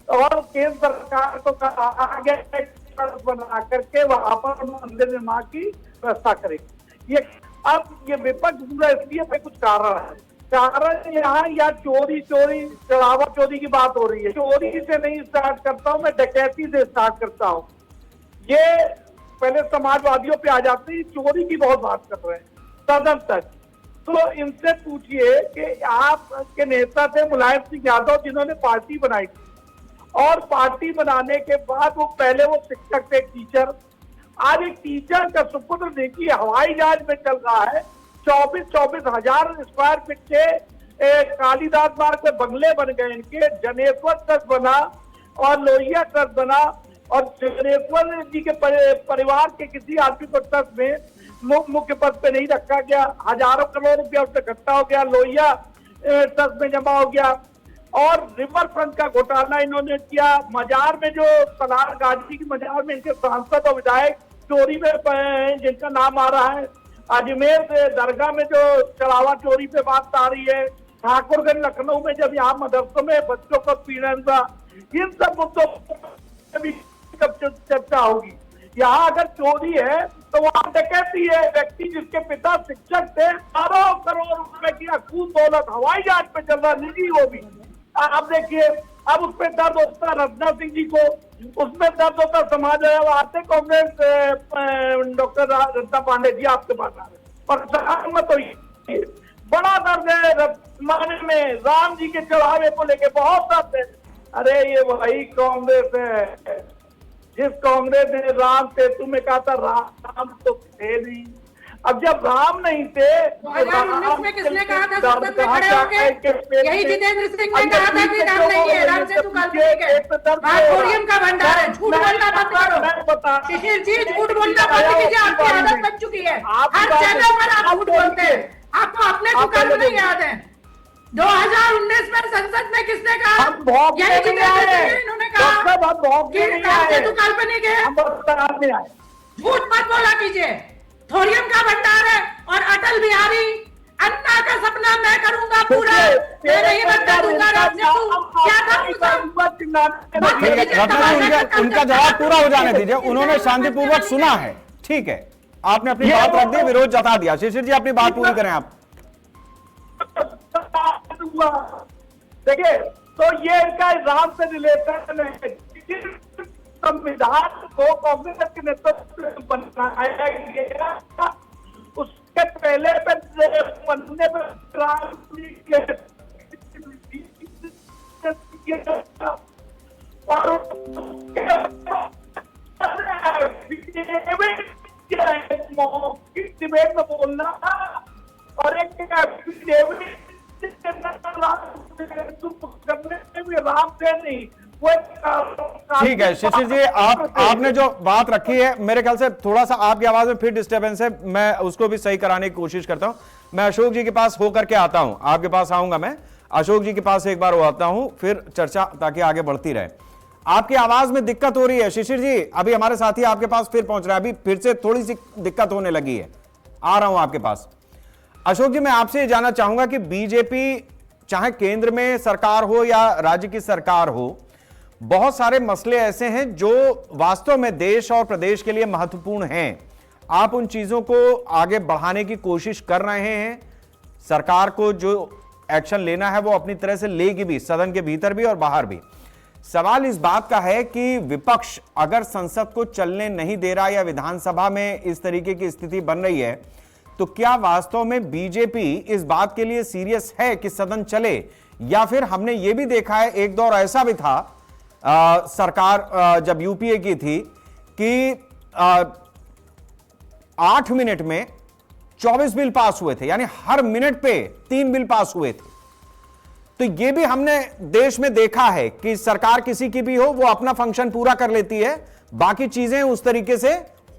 और केंद्र सरकार को कहा गया बना करके वहां पर मंदिर निर्माण की व्यवस्था करेगी। ये अब ये विपक्ष पूरा इसलिए कुछ कारण है, कारण यहाँ या चोरी चढ़ावा चोरी की बात हो रही है। चोरी से नहीं स्टार्ट करता हूँ मैं, डकैती से स्टार्ट करता हूँ। ये पहले समाजवादियों पे आ जाते हैं, चोरी की बहुत बात कर रहे हैं सदन तक। तो इनसे पूछिए कि आपके नेता थे मुलायम सिंह यादव जिन्होंने पार्टी बनाई थी, और पार्टी बनाने के बाद वो पहले वो शिक्षक थे, टीचर। आज एक टीचर का सुपुत्र देखिए हवाई जहाज में चल रहा है, 24,000 स्क्वायर फीट के कालीदास मार्ग पे बंगले बन गए इनके, जनेश्वर ट्रस्ट बना और लोहिया ट्रस्ट बना, और जनेश्वर जी के परिवार के किसी आदमी को ट्रस्ट में मुख्य पद पे नहीं रखा गया, हजारों करोड़ रुपया उससे इकट्ठा हो गया, लोहिया ट्रस्ट में जमा हो गया। और रिवर फ्रंट का घोटाला इन्होंने किया, मजार में जो सलार गाजी की मजार में इनके सांसद और विधायक चोरी में जिनका नाम आ रहा है, अजमेर से दरगाह में जो चढ़ावा चोरी पे बात आ रही है, ठाकुरगंज लखनऊ में जब यहाँ मदरसों में बच्चों का पीड़न हुआ, इन सब मुद्दों पर भी चर्चा होगी। यहाँ अगर चोरी है तो वहाँ डकैती है, व्यक्ति जिसके पिता शिक्षक थे, हजारों करोड़ रुपए की अखून दौलत हवाई जहाज पे चल रहा, निजी वो भी। अब देखिए, अब उसमें दर्द होता रचना सिंह जी को, उसमें दर्द होता समाज आते कांग्रेस डॉक्टर रत्ना पांडे जी आपके पास आ रहे, और मत होइए, बड़ा दर्द है रत्नाने में, राम जी के चढ़ावे को लेके बहुत दर्द है। अरे ये वही कांग्रेस है जिस कांग्रेस ने राम सेतु में कहा था राम तो थे नहीं। अब जब राम नहीं थे, 2019 में किसने कहा था संसद में खड़े होके? यही जितेंद्र सिंह ने कहा था कि राम नहीं है, राम सेतु काल्पनिक है, मोरियम का भंडार है। झूठ बोलना बंद करो शिशिर जी, झूठ बोलना बंद कीजिए, आपकी आदत बन चुकी है, हर चैनल पर आप झूठ बोलते हैं, आपको अपने दुकान नहीं याद है। 2019 में संसद में किसने कहा? यही जितेंद्र सिंह ने इन्होंने कहा कि राम सेतु काल्पनिक है। झूठ मत बोला कीजिए, थोरियम का भंडार है, और अटल बिहारी अन्ना का सपना मैं करूंगा पूरा, मैं नहीं बनता दूंगा राम सेतु, क्या था उनका जवाब पूरा हो जाने दीजिए। उन्होंने शांतिपूर्वक सुना है, ठीक है, आपने अपनी बात रख दी, विरोध जता दिया। शिशिर जी अपनी बात पूरी करें आप। देखिए, तो ये इनका राम से रिलेटेड है, संविधान को कांग्रेस के नेतृत्व में बनाया गया, उसके पहले बनने पे राम जी के डिबेट में बोलना और एक राम से नहीं। ठीक है शिशिर जी, आपने जो बात रखी है, मेरे ख्याल से थोड़ा सा आपकी आवाज में फिर डिस्टर्बेंस है, मैं उसको भी सही कराने की कोशिश करता हूं। मैं अशोक जी के पास होकर के आता हूं, आपके पास आऊंगा, मैं अशोक जी के पास एक बार आता हूं, फिर चर्चा ताकि आगे बढ़ती रहे। आपकी आवाज में दिक्कत हो रही है शिशिर जी, अभी हमारे साथी आपके पास फिर पहुंच रहा है, अभी फिर से थोड़ी सी दिक्कत होने लगी है, आ रहा हूं आपके पास। अशोक जी, मैं आपसे ये जानना चाहूंगा कि बीजेपी चाहे केंद्र में सरकार हो या राज्य की सरकार हो, बहुत सारे मसले ऐसे हैं जो वास्तव में देश और प्रदेश के लिए महत्वपूर्ण हैं। आप उन चीजों को आगे बढ़ाने की कोशिश कर रहे हैं, सरकार को जो एक्शन लेना है वो अपनी तरह से लेगी भी, सदन के भीतर भी और बाहर भी। सवाल इस बात का है कि विपक्ष अगर संसद को चलने नहीं दे रहा या विधानसभा में इस तरीके की स्थिति बन रही है, तो क्या वास्तव में बीजेपी इस बात के लिए सीरियस है कि सदन चले, या फिर हमने ये भी देखा है, एक दौर ऐसा भी था सरकार जब यूपीए की थी कि 8 मिनट में 24 बिल पास हुए थे, यानी हर मिनट पे 3 बिल पास हुए थे। तो ये भी हमने देश में देखा है कि सरकार किसी की भी हो, वो अपना फंक्शन पूरा कर लेती है, बाकी चीजें उस तरीके से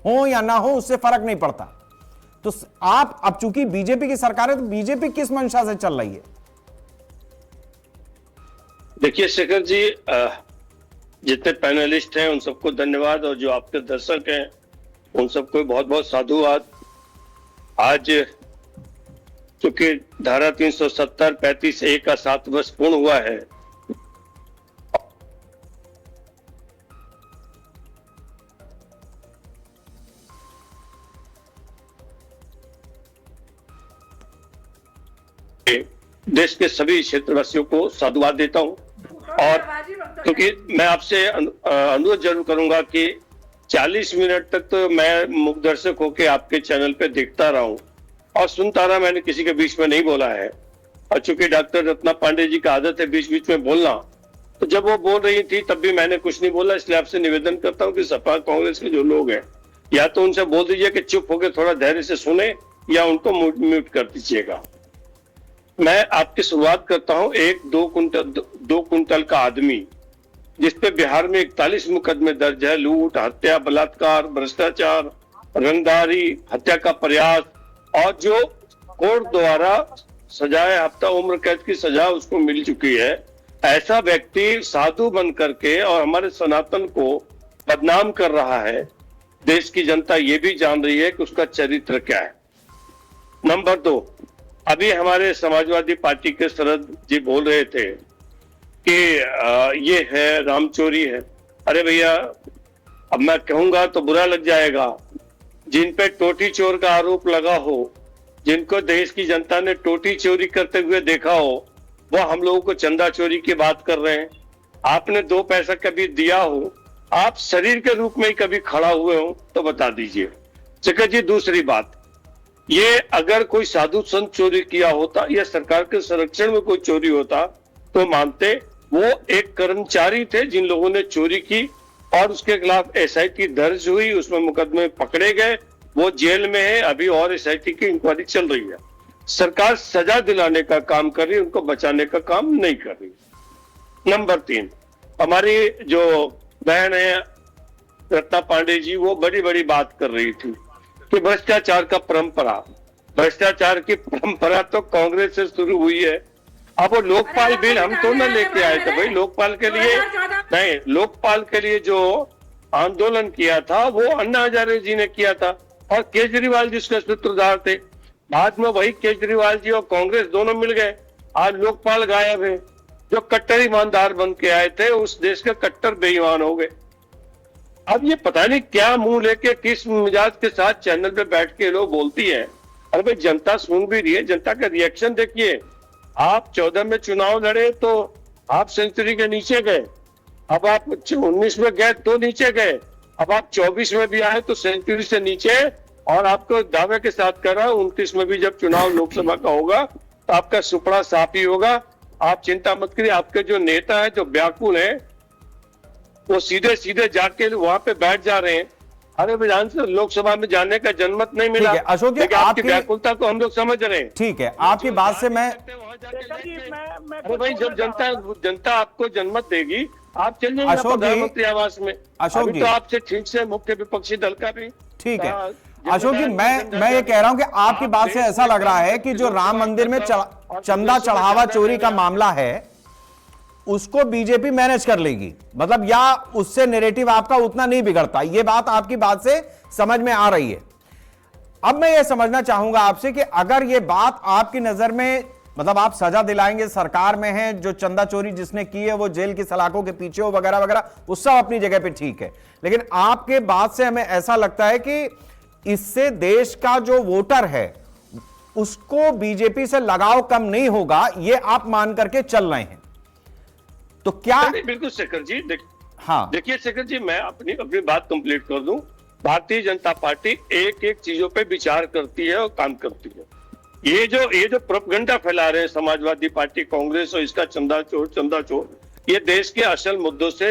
हो या ना हो उससे फर्क नहीं पड़ता। तो आप, अब चूंकि बीजेपी की सरकार है, तो बीजेपी किस मंशा से चल रही है? देखिए शेखर जी, जितने पैनलिस्ट हैं उन सबको धन्यवाद, और जो आपके दर्शक हैं उन सबको बहुत बहुत साधुवाद। आज चूंकि धारा 370 35A का 7 वर्ष पूर्ण हुआ है, देश के सभी क्षेत्रवासियों को साधुवाद देता हूं। और क्योंकि मैं आपसे अनुरोध जरूर करूंगा कि 40 मिनट तक तो मैं मुख दर्शक होकर आपके चैनल पे देखता रहा हूं और सुनता रहा, मैंने किसी के बीच में नहीं बोला है। और चूंकि डॉक्टर रत्ना पांडे जी का आदत है बीच बीच में बोलना, तो जब वो बोल रही थी तब भी मैंने कुछ नहीं बोला। इसलिए आपसे निवेदन करता हूं कि सपा कांग्रेस के जो लोग हैं, या तो उनसे बोल दीजिए कि चुप होकर थोड़ा धैर्य से सुने, या उनको म्यूट कर दीजिएगा। मैं आपकी शुरुआत करता हूं। एक 2 कुंटल का आदमी जिसपे बिहार में 41 मुकदमे दर्ज है, लूट, हत्या, बलात्कार, भ्रष्टाचार, रंगदारी, हत्या का प्रयास, और जो कोर्ट द्वारा सजाए हफ्ता उम्र कैद की सजा उसको मिल चुकी है, ऐसा व्यक्ति साधु बन करके और हमारे सनातन को बदनाम कर रहा है। देश की जनता ये भी जान रही है कि उसका चरित्र क्या है। नंबर 2, अभी हमारे समाजवादी पार्टी के शरद जी बोल रहे थे कि ये है रामचोरी है। अरे भैया, अब मैं कहूंगा तो बुरा लग जाएगा। जिन पे टोटी चोर का आरोप लगा हो, जिनको देश की जनता ने टोटी चोरी करते हुए देखा हो, वो हम लोगों को चंदा चोरी की बात कर रहे हैं। आपने 2 पैसा कभी दिया हो, आप शरीर के रूप में ही कभी खड़ा हुए हो तो बता दीजिए। शेखर जी, दूसरी बात, ये अगर कोई साधु संत चोरी किया होता या सरकार के संरक्षण में कोई चोरी होता तो मानते। वो एक कर्मचारी थे जिन लोगों ने चोरी की और उसके खिलाफ एसआईटी दर्ज हुई, उसमें मुकदमे पकड़े गए, वो जेल में है अभी और एसआईटी की इंक्वायरी चल रही है। सरकार सजा दिलाने का काम कर रही है, उनको बचाने का काम नहीं कर रही। नंबर 3, हमारी जो बहन है रत्ना पांडे जी, वो बड़ी बड़ी बात कर रही थी कि भ्रष्टाचार की परंपरा तो कांग्रेस से शुरू हुई है। अब वो लोकपाल बिल हम तो न लेके आए थे भाई। लोकपाल के लिए जो आंदोलन किया था वो अन्ना हजारे जी ने किया था और केजरीवाल जी उसके सूत्रधार थे। बाद में वही केजरीवाल जी और कांग्रेस दोनों मिल गए, आज लोकपाल गायब है। जो कट्टर ईमानदार बन के आए थे उस देश के कट्टर बेईमान हो गए। अब ये पता नहीं क्या मुंह लेके किस मिजाज के साथ चैनल पे बैठ के लोग बोलती है। अरे भाई, जनता सुन भी रही है, जनता का रिएक्शन देखिए। आप 14 में चुनाव लड़े तो आप सेंचुरी के नीचे गए, अब आप 19 में गए तो नीचे गए, अब आप 24 में भी आए तो सेंचुरी से नीचे। और आपको दावे के साथ कर रहा हूं 29 में भी जब चुनाव लोकसभा का होगा तो आपका सुपड़ा साफ ही होगा। आप चिंता मत करिए, आपके जो नेता है जो व्याकुल है वो सीधे सीधे जाके वहां पे बैठ जा रहे हैं। अरे विधानसभा लोकसभा में जाने का जनमत नहीं मिला। अशोक जी, आपकी व्याकुलता को हम लोग समझ रहे हैं। ठीक है, आपकी बात से मैं अरे भाई, जब जनता आपको जनमत देगी आप चल जाइए प्रधानमंत्री आवास में। अशोक जी, तो आपसे ठीक से मुख्य विपक्षी दल का भी ठीक है। अशोक जी, मैं ये कह रहा हूं कि आपकी बात से ऐसा लग रहा है कि जो राम मंदिर में चंदा चढ़ावा चोरी का मामला है उसको बीजेपी मैनेज कर लेगी, मतलब या उससे नैरेटिव आपका उतना नहीं बिगड़ता। ये बात आपकी बात से समझ में आ रही है। अब मैं ये समझना चाहूंगा आपसे कि अगर ये बात आपकी नजर में, मतलब आप सजा दिलाएंगे, सरकार में है, जो चंदा चोरी जिसने की है वो जेल की सलाखों के पीछे हो वगैरह वगैरह, वो सब अपनी जगह पे ठीक है। लेकिन आपके बात से हमें ऐसा लगता है कि इससे देश का जो वोटर है उसको बीजेपी से लगाव कम नहीं होगा, ये आप मान करके चल रहे हैं। तो क्या बिल्कुल शेखर जी, हाँ देखिए शेखर जी, मैं अपनी बात कंप्लीट कर दूं। भारतीय जनता पार्टी एक एक चीजों पे विचार करती है और काम करती है। ये जो प्रोपगेंडा फैला रहे हैं समाजवादी पार्टी, कांग्रेस और इसका चंदा चोर, ये देश के असल मुद्दों से,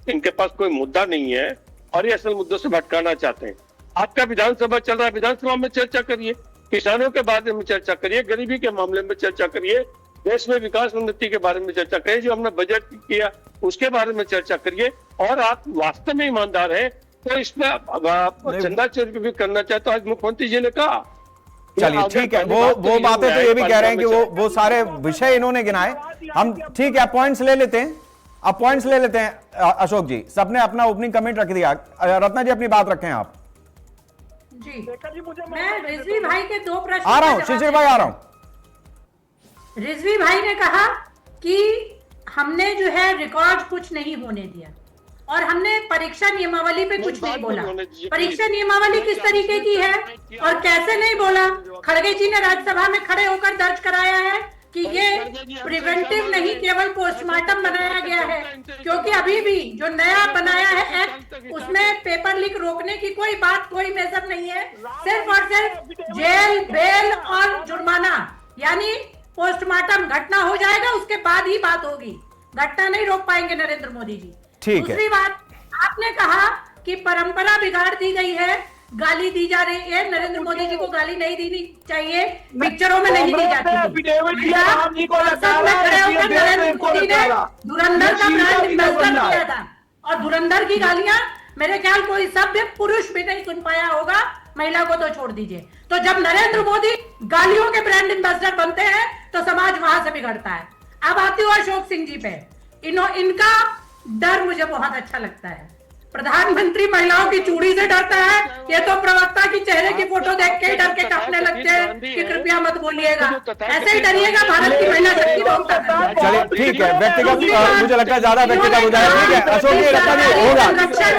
इनके पास कोई मुद्दा नहीं है और ये असल मुद्दों से भटकाना चाहते हैं। आपका विधानसभा चल रहा है, विधानसभा में चर्चा करिए, किसानों के बारे में चर्चा करिए, गरीबी के मामले में चर्चा करिए, देश में विकास उन्नति के बारे में चर्चा करिए, जो हमने बजट किया उसके बारे में चर्चा करिए। और आप वास्तव में ईमानदार हैं तो इसमें चंदा चोरी भी करना चाहते, आज मुख्यमंत्री जी ने कहा। चलिए ठीक है, वो बातें तो ये भी कह रहे हैं कि वो सारे विषय इन्होंने गिनाए। हम ठीक है, पॉइंट्स ले लेते हैं, अब पॉइंट्स ले लेते हैं। अशोक जी, सबने अपना ओपनिंग कमेंट रख दिया, रत्ना जी अपनी बात रखें आप। जी, मैं रिजवी भाई के 2 प्रश्न आ रहा हूं, शिशिर भाई आ रहा हूं। रिजवी भाई ने कहा कि हमने जो है रिकॉर्ड कुछ नहीं होने दिया और हमने परीक्षा नियमावली पे कुछ नहीं बोला। परीक्षा नियमावली किस तरीके की है और कैसे नहीं बोला? खड़गे जी ने राज्यसभा में खड़े होकर दर्ज कराया है कि ये प्रिवेंटिव नहीं, केवल पोस्टमार्टम बनाया गया है, क्योंकि अभी भी जो नया बनाया है एक्ट उसमें पेपर लीक रोकने की कोई बात, कोई मेजर नहीं है। सिर्फ और सिर्फ जेल, बेल और जुर्माना, यानी पोस्टमार्टम घटना हो जाएगा उसके बाद ही बात होगी, घटना नहीं रोक पाएंगे नरेंद्र मोदी जी। ठीक है। दूसरी बात, आपने कहा कि परंपरा बिगाड़ दी गई है गाली दी जा रही है। नरेंद्र मोदी जी को गाली नहीं देनी चाहिए, पिक्चरों में नहीं दी जाती। संसद में खड़े होकर नरेंद्र मोदी ने धुरंधर का ब्रांड एम्बेसडर किया था, और धुरंधर की गालियां मेरे ख्याल कोई सभ्य पुरुष भी नहीं सुन पाया होगा, महिला को तो छोड़ दीजिए। तो जब नरेंद्र मोदी गालियों के ब्रांड एम्बेसडर बनते हैं तो समाज वहां से बिगड़ता है। अब आती हूँ अशोक सिंह जी पे। इनका डर मुझे बहुत अच्छा लगता है। प्रधानमंत्री महिलाओं की चूड़ी से डरता है, ये तो प्रवक्ता की चेहरे की फोटो देख के डर के कांपने लगते हैं कि कृपया मत बोलिएगा। ऐसे ही डरिएगा भारत की महिला शक्ति को। चलिए ठीक है, व्यक्तिगत मुझे लगता है ज्यादा व्यक्तिगत हो जाएगा। ठीक है अशोक जी, रत्ना जी होगा,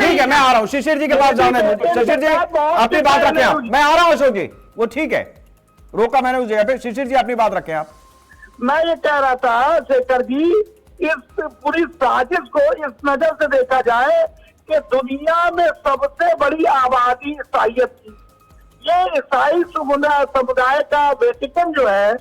ठीक है मैं आ रहा हूँ। शिशिर जी के पास जाना है। शिशिर जी अपनी बात रखें आप, मैं आ रहा हूँ अशोक जी, वो ठीक है रोका मैंने उस जगह पे। शिशिर जी अपनी बात रखें आप। मैं ये कह रहा था शेखर जी, इस पूरी साजिश को इस नजर से देखा जाए कि दुनिया में सबसे बड़ी आबादी ईसाइयत की, ये ईसाई समुदाय का वेटिकन जो है,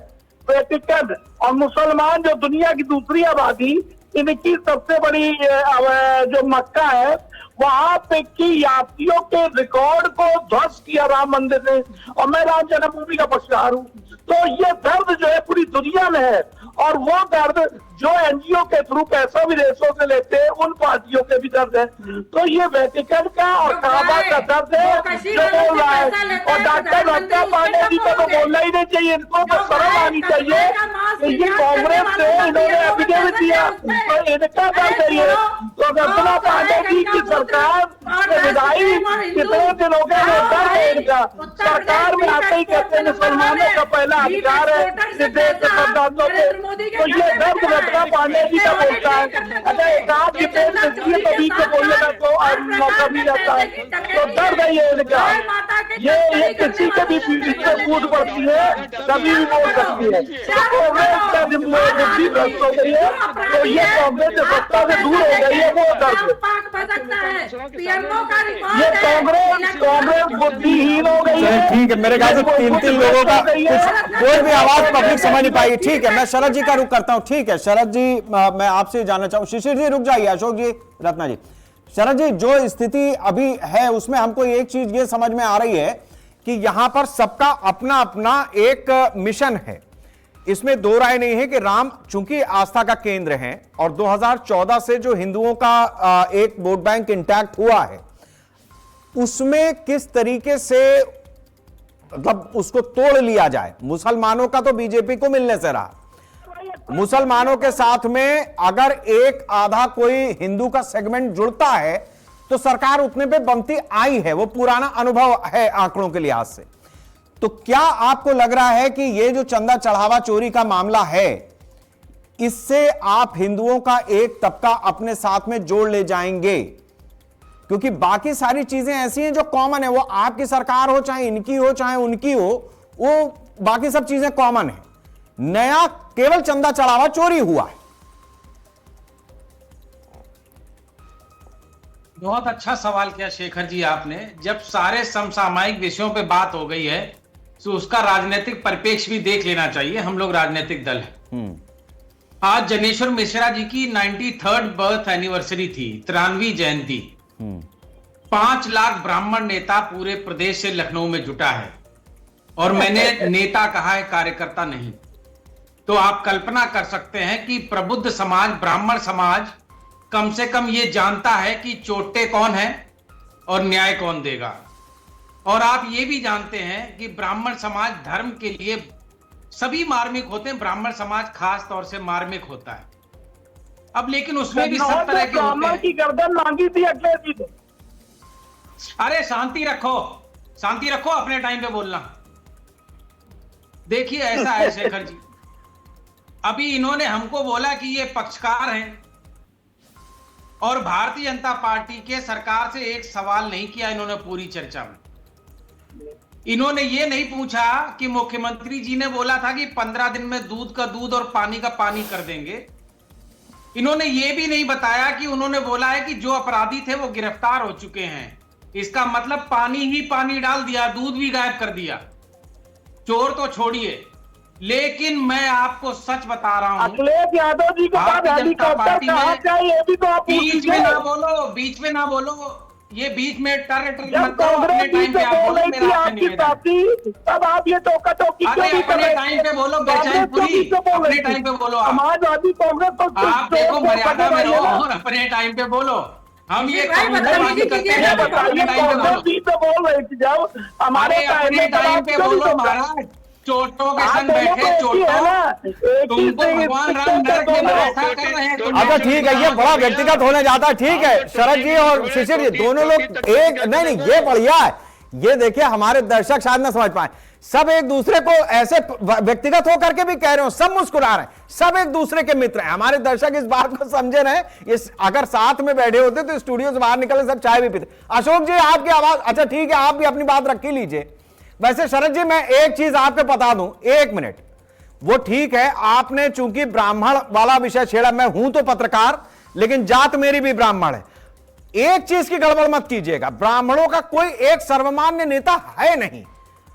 वेटिकन और मुसलमान जो दुनिया की दूसरी आबादी, इनकी सबसे बड़ी जो मक्का है, वहां पे की यात्रियों के रिकॉर्ड को ध्वस्त किया राम मंदिर ने। और मैं राम जन्मभूमि का पक्षकार हूँ। तो ये दर्द जो है पूरी दुनिया में है, और वो दर्द जो एनजीओ के थ्रू पैसा विदेशों से लेते हैं उन पार्टियों के भी दर्द है। तो ये वेटिकन का और काबा का दर्द है जो बोल रहा है। और डॉक्टर रत्ना पांडे जी को तो बोलना ही नहीं चाहिए, इनको तो शर्म आनी चाहिए। ये कांग्रेस से इन्होंने एफिडेविट दिया, तो इनका दर्द है ये। तो रत्ना पांडे जी की सरकार विदाई कितने दिन हो गए, दर्द है इनका। सरकार में आते ही कहते हैं मुसलमानों का पहला अधिकार है देश के संतानों को। तो ये दर्द रत्ना पांडे जी का बोलता है। अगर एक आध डिबेट मिलती है तो बीच में बोलेगा तो मौका मिल जाता है। तो दर्द है ये इनका। ये किसी के भी बीच में कूद पड़ती है, कभी भी बोल सकती है। तो कांग्रेस का बुद्धि भ्रष्ट हो गई है, तो ये कांग्रेस जो सत्ता से दूर हो गई है वो दर्द है। ये कांग्रेस बुद्धिहीन हो गई है। ठीक है, मेरे ख्याल से तीन लोगों का कोई भी आवाज पब्लिक समझ नहीं पाई। ठीक है, मैं शरद जी का रुख करता हूं। ठीक है शरद जी, मैं आपसे जानना चाहूं। शिशिर जी रुक जाइए, अशोक जी, रत्ना जी। शरद जी, जो स्थिति अभी है उसमें हमको एक चीज ये समझ में आ रही है कि यहां पर सबका अपना अपना एक मिशन है, इसमें दो राय नहीं है कि राम चूंकि आस्था का केंद्र है और 2014 से जो हिंदुओं का एक वोट बैंक इंटैक्ट हुआ है उसमें किस तरीके से मतलब उसको तोड़ लिया जाए। मुसलमानों का तो बीजेपी को मिलने से रहा, मुसलमानों के साथ में अगर एक आधा कोई हिंदू का सेगमेंट जुड़ता है तो सरकार उतने पे बनती आई है, वो पुराना अनुभव है आंकड़ों के लिहाज से। तो क्या आपको लग रहा है कि ये जो चंदा चढ़ावा चोरी का मामला है इससे आप हिंदुओं का एक तबका अपने साथ में जोड़ ले जाएंगे? क्योंकि बाकी सारी चीजें ऐसी हैं जो कॉमन है, वो आपकी सरकार हो चाहे इनकी हो चाहे उनकी हो, वो बाकी सब चीजें कॉमन है। नया केवल चंदा चढ़ावा चोरी हुआ है। बहुत अच्छा सवाल किया शेखर जी आपने। जब सारे समसामयिक विषयों पे बात हो गई है तो उसका राजनीतिक परिप्रेक्ष्य भी देख लेना चाहिए। हम लोग राजनीतिक दल है। आज जनेश्वर मिश्रा जी की 93rd बर्थ एनिवर्सरी थी, 93वीं जयंती। 5 लाख ब्राह्मण नेता पूरे प्रदेश से लखनऊ में जुटा है, और मैंने नेता कहा है, कार्यकर्ता नहीं। तो आप कल्पना कर सकते हैं कि प्रबुद्ध समाज, ब्राह्मण समाज कम से कम ये जानता है कि चोटे कौन है और न्याय कौन देगा। और आप ये भी जानते हैं कि ब्राह्मण समाज धर्म के लिए सभी मार्मिक होते हैं, ब्राह्मण समाज खास तौर से मार्मिक होता है। अब लेकिन उसमें भी सब तरह के ब्राह्मण की गर्दन मांगी थी अखिलेश जी ने। अरे शांति रखो, शांति रखो, अपने टाइम पे बोलना। देखिए ऐसा है शेखर जी, अभी इन्होंने हमको बोला कि ये पक्षकार हैं, और भारतीय जनता पार्टी के सरकार से एक सवाल नहीं किया इन्होंने पूरी चर्चा में। इन्होंने ये नहीं पूछा कि मुख्यमंत्री जी ने बोला था कि 15 दिन में दूध का दूध और पानी का पानी कर देंगे। इन्होंने ये भी नहीं बताया कि उन्होंने बोला है कि जो अपराधी थे वो गिरफ्तार हो चुके हैं। इसका मतलब पानी ही पानी डाल दिया, दूध भी गायब कर दिया। चोर तो छोड़िए, लेकिन मैं आपको सच बता रहा हूं, अखिलेश यादव जी के बाद हेलीकॉप्टर कहां गए ये भी तो आप बीच में ना बोलो, बीच में ना बोलो। ये बीच में टर जब मत करो, अपने कांग्रेस टाइम पे से आप बोल बोलो, रही मेरा थी आपसे आपकी निवेदन है। पार्टी, तब आप ये टोका टोकी क्यों अरे नहीं कर अपने रहे टाइम पे बोलो, कांग्रेस बेचैनपुरी क्यों बोल अपने रही टाइम पे थी? बोलो। आप समाजवादी कांग्रेस तो आप देखो मर्यादा में रहो और अपने टाइम पे बोलो। हम ये भाई, बदतमीजी करते कीजिए हैं, ना, अपने टाइम पे कांग्रेस बोलो। भी तो बोल रही थी जब हमारे अरे अपने टाइम पे बोलो महाराज, चोटों के संग बैठे चोटों, तुमको भगवान राम नरक में ऐसा कर रहे हैं तुम। अच्छा ठीक है, ये बड़ा व्यक्तिगत होने जाता है। ठीक है, शरद जी और शिशिर जी दोनों लोग एक नहीं, ये बढ़िया है। ये देखिए, हमारे दर्शक शायद ना समझ पाए, सब एक दूसरे को ऐसे व्यक्तिगत होकर के भी कह रहे हो, सब मुस्कुरा रहे हैं, सब एक दूसरे के मित्र हैं। हमारे दर्शक इस बात को समझे रहे, इस अगर साथ में बैठे होते तो स्टूडियो से बाहर निकले सब चाय भी पीते। अशोक जी आपकी आवाज, अच्छा ठीक है, आप भी अपनी बात रख ही लीजिए। वैसे शरद जी मैं एक चीज आपको बता दूं, एक मिनट, वो ठीक है आपने चूंकि ब्राह्मण वाला विषय छेड़ा, मैं हूं तो पत्रकार लेकिन जात मेरी भी ब्राह्मण है। एक चीज की गड़बड़ मत कीजिएगा, ब्राह्मणों का कोई एक सर्वमान्य नेता है नहीं।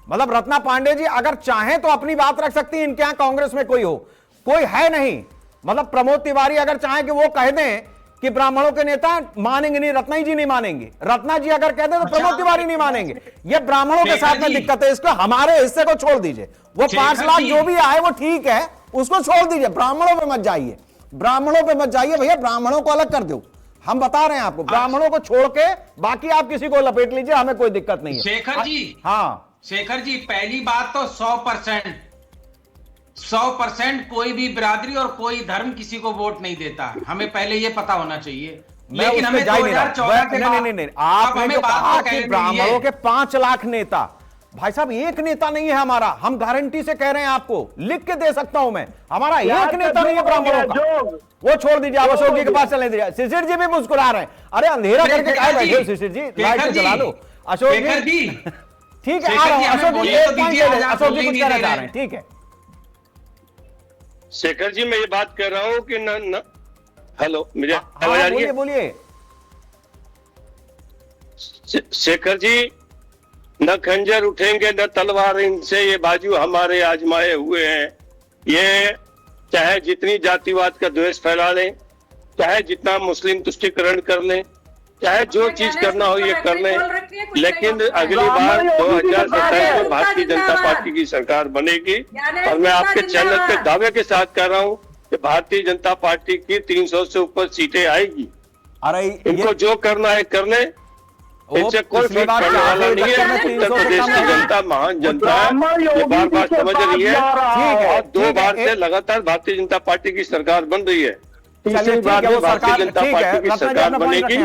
मतलब रत्ना पांडे जी अगर चाहें तो अपनी बात रख सकती हैं, इनके यहां कांग्रेस में कोई हो, कोई है नहीं। मतलब प्रमोद तिवारी अगर चाहें कि वो कह दें कि ब्राह्मणों के नेता मानेंगे नहीं, रत्ना जी नहीं मानेंगे, रत्ना जी अगर कह दें तो प्रमोद तिवारी नहीं मानेंगे। ये ब्राह्मणों के साथ में दिक्कत है, इसको हमारे हिस्से को छोड़ दीजिए। वो 5 लाख जो भी आए वो ठीक है, उसको छोड़ दीजिए, ब्राह्मणों पे मत जाइए, ब्राह्मणों पे मत जाइए भैया, ब्राह्मणों को अलग कर दो। हम बता रहे हैं आपको, ब्राह्मणों को छोड़ के बाकी आप किसी को लपेट लीजिए, हमें कोई दिक्कत नहीं है। शेखर जी, हाँ शेखर जी, पहली बात तो 100% कोई भी बिरादरी और कोई धर्म किसी को वोट नहीं देता, हमें पहले ये पता होना चाहिए। लेकिन हमें 2014 के बाद नहीं, आपने जो कहा कि ब्राह्मणों के 5 लाख नेता, भाई साहब एक नेता नहीं है हमारा, हम गारंटी से कह रहे हैं, आपको लिख के दे सकता हूं मैं, हमारा एक नेता नहीं है ब्राह्मणों का। वो छोड़ दीजिए, आप अशोक जी के पास चले दीजिए। शिशिर जी भी मुस्कुरा रहे हैं, अरे अंधेरा करके क्या बैठे हो शिशिर जी, लाइट जला लो। अशोक जी ठीक है, आ रहा हूं अशोक जी, एक पॉइंट ले लें, अशोक जी कुछ कहना चाह रहे हैं, ठीक है। शेखर जी मैं ये बात कर रहा हूँ कि न हेलो, मेरी आवाज आ रही है? बोलिए। शेखर जी, न खंजर उठेंगे न तलवार इनसे, ये बाजू हमारे आजमाए हुए हैं। ये चाहे जितनी जातिवाद का द्वेष फैला लें, चाहे जितना मुस्लिम तुष्टिकरण कर लें, चाहे जो चीज करना हो ये कर लें, लेकिन अगली बार 2027 में भारतीय जनता पार्टी की सरकार बनेगी। और मैं आपके चैनल पे दावे के साथ कह रहा हूँ कि भारतीय जनता पार्टी की 300 से ऊपर सीटें आएगी। अरे इनको जो करना है कर ले, इनसे कोई फर्क पड़ने वाला नहीं है। उत्तर प्रदेश की जनता महान जनता है, ये बार बार समझ रही है, और 2 बार से लगातार भारतीय जनता पार्टी की सरकार बन रही है। तीसरी बार में भारतीय जनता पार्टी की सरकार बनेगी।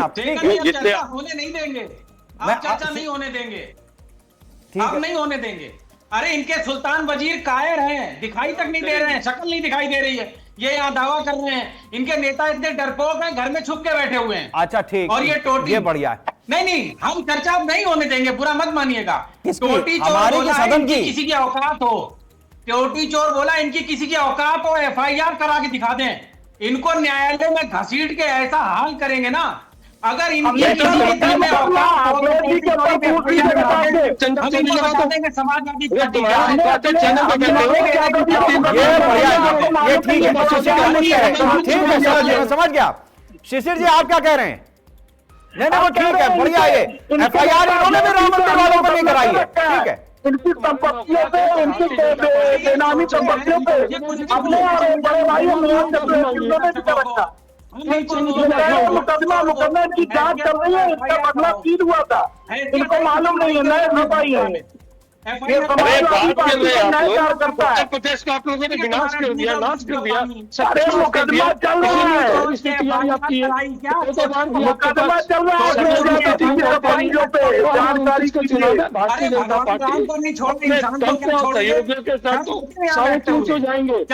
जितने होने नहीं देंगे, आप चर्चा नहीं होने देंगे, आप नहीं होने देंगे। अरे इनके सुल्तान वजीर कायर हैं, दिखाई तक नहीं दे रहे हैं, शक्ल नहीं दिखाई दे रही है, ये यहाँ दावा कर रहे हैं। इनके नेता इतने डरपोक हैं, घर में छुप के बैठे हुए हैं। अच्छा ठीक, और ये टोटी, ये बढ़िया है। नहीं, हम चर्चा नहीं होने देंगे, बुरा मत मानिएगा। टोटी चोर हमारी बोला सदन इनकी की किसी की औकात हो, टोटी चोर बोला इनकी किसी की औकात हो, FIR करा के दिखा दें। इनको न्यायालय में घसीट के ऐसा हाल करेंगे ना, अगर इनकी किसी के दिल में औकात हो तो समाजवादी पार्टी समझ गया। शिशिर जी आप क्या कह रहे हैं? नहीं वो ठीक है, बढ़िया। ये FIR इन्होंने भी राम मंदिर वालों पर नहीं कराई है, ठीक है। इनकी संपत्तियों पे, इनकी बेनामी संपत्तियों पे अपने बड़े भाई मुकदमा की जांच कर रही है, इसका बदला तीन हुआ था, इनको मालूम नहीं है, नए भरपाई है। उत्तर प्रदेश का आप लोगों ने विनाश कर दिया, नाश कर दिया। अरे मुकदमा चल रहा है, मुकदमा चल रहा है जानकारी को भारतीय जनता पार्टी सहयोगियों के साथ 350 हो जाएंगे।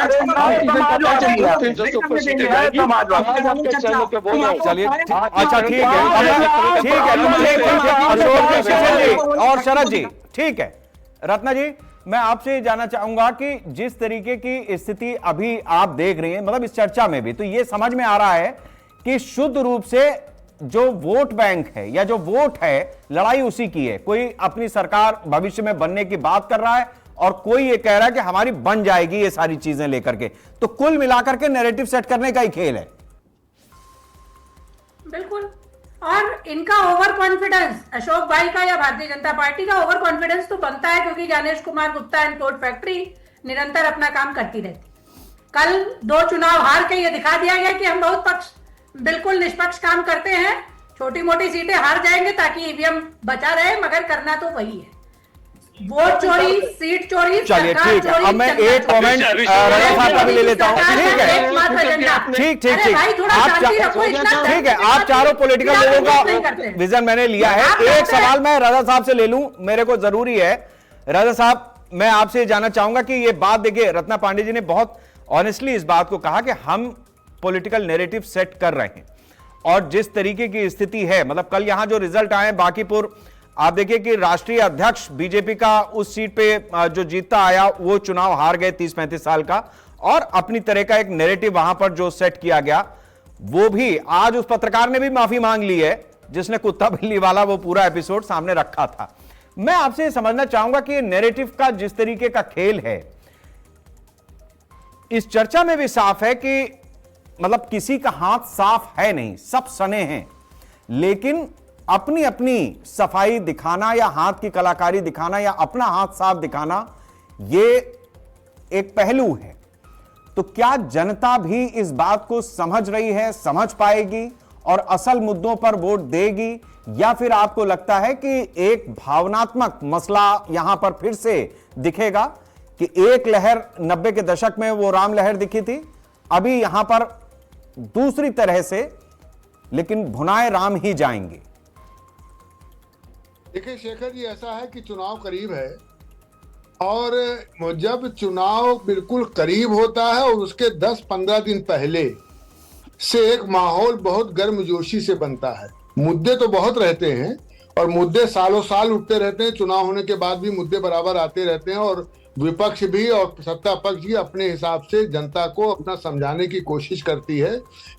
चलिए अच्छा ठीक है, ठीक है और शरद जी ठीक है। रत्ना जी मैं आपसे जानना चाहूंगा कि जिस तरीके की स्थिति अभी आप देख रही हैं, मतलब इस चर्चा में भी तो ये समझ में आ रहा है कि शुद्ध रूप से जो वोट बैंक है या जो वोट है, लड़ाई उसी की है। कोई अपनी सरकार भविष्य में बनने की बात कर रहा है और कोई ये कह रहा है कि हमारी बन जाएगी ये सारी चीजें लेकर के। तो कुल मिलाकर के नैरेटिव सेट करने का ही खेल है। बिल्कुल, और इनका ओवर कॉन्फिडेंस, अशोक भाई का या भारतीय जनता पार्टी का ओवर कॉन्फिडेंस तो बनता है, क्योंकि Gyanesh Kumar Gupta and court factory निरंतर अपना काम करती रहती। कल 2 चुनाव हार के ये दिखा दिया गया कि हम बिल्कुल निष्पक्ष काम करते हैं। छोटी मोटी सीटें हार जाएंगे ताकि ईवीएम बचा रहे, मगर करना तो वही है। वोट चोरी, सीट चोरी, चलिए ठीक है। अब मैं एक कमेंट रजा साहब का भी ले लेता हूँ। ठीक है, ठीक है, आप चारों पॉलिटिकल लोगों का विजन मैंने लिया है। एक सवाल मैं रजा साहब से ले लूं, मेरे को जरूरी है। रजा साहब, मैं आपसे जानना चाहूंगा कि ये बात देखिए, रत्ना पांडे जी ने बहुत ऑनेस्टली इस बात को कहा कि हम पॉलिटिकल नैरेटिव सेट कर रहे हैं, और जिस तरीके की स्थिति है, मतलब कल यहां जो रिजल्ट आए बांकीपुर, आप देखिए कि राष्ट्रीय अध्यक्ष बीजेपी का उस सीट पे जो जीतता आया वो चुनाव हार गए 30-35 साल का, और अपनी तरह का एक नैरेटिव वहां पर जो सेट किया गया, वो भी आज उस पत्रकार ने भी माफी मांग ली है जिसने कुत्ता बिल्ली वाला वो पूरा एपिसोड सामने रखा था। मैं आपसे समझना चाहूंगा कि नैरेटिव का जिस तरीके का खेल है, इस चर्चा में भी साफ है कि मतलब किसी का हाथ साफ है नहीं, सब सने हैं, लेकिन अपनी अपनी सफाई दिखाना या हाथ की कलाकारी दिखाना या अपना हाथ साफ दिखाना, ये एक पहलू है। तो क्या जनता भी इस बात को समझ रही है, समझ पाएगी और असल मुद्दों पर वोट देगी, या फिर आपको लगता है कि एक भावनात्मक मसला यहां पर फिर से दिखेगा कि एक लहर 90 के दशक में वो राम लहर दिखी थी, अभी यहां पर दूसरी तरह से, लेकिन भुनाए राम ही जाएंगे? देखिए शेखर जी, ऐसा है कि चुनाव करीब है, और जब चुनाव बिल्कुल करीब होता है और उसके 10-15 दिन पहले से एक माहौल बहुत गर्मजोशी से बनता है। मुद्दे तो बहुत रहते हैं और मुद्दे सालों साल उठते रहते हैं, चुनाव होने के बाद भी मुद्दे बराबर आते रहते हैं, और विपक्ष भी और सत्ता पक्ष भी अपने हिसाब से जनता को अपना समझाने की कोशिश करती है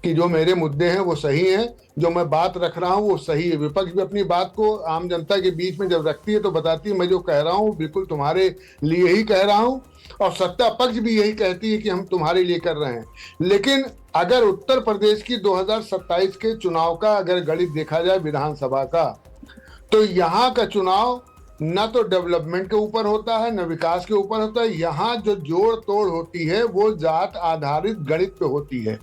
कि जो मेरे मुद्दे हैं वो सही हैं, जो मैं बात रख रहा हूँ वो सही है। विपक्ष भी अपनी बात को आम जनता के बीच में जब रखती है तो बताती है मैं जो कह रहा हूँ बिल्कुल तुम्हारे लिए ही कह रहा हूँ, और सत्ता पक्ष भी यही कहती है कि हम तुम्हारे लिए कर रहे हैं। लेकिन अगर उत्तर प्रदेश की 2027 के चुनाव का अगर गणित देखा जाए विधानसभा का, तो यहाँ का चुनाव न तो डेवलपमेंट के ऊपर होता है, न विकास के ऊपर होता है। यहाँ जो जोड़ तोड़ होती है वो जात आधारित गणित पे होती है।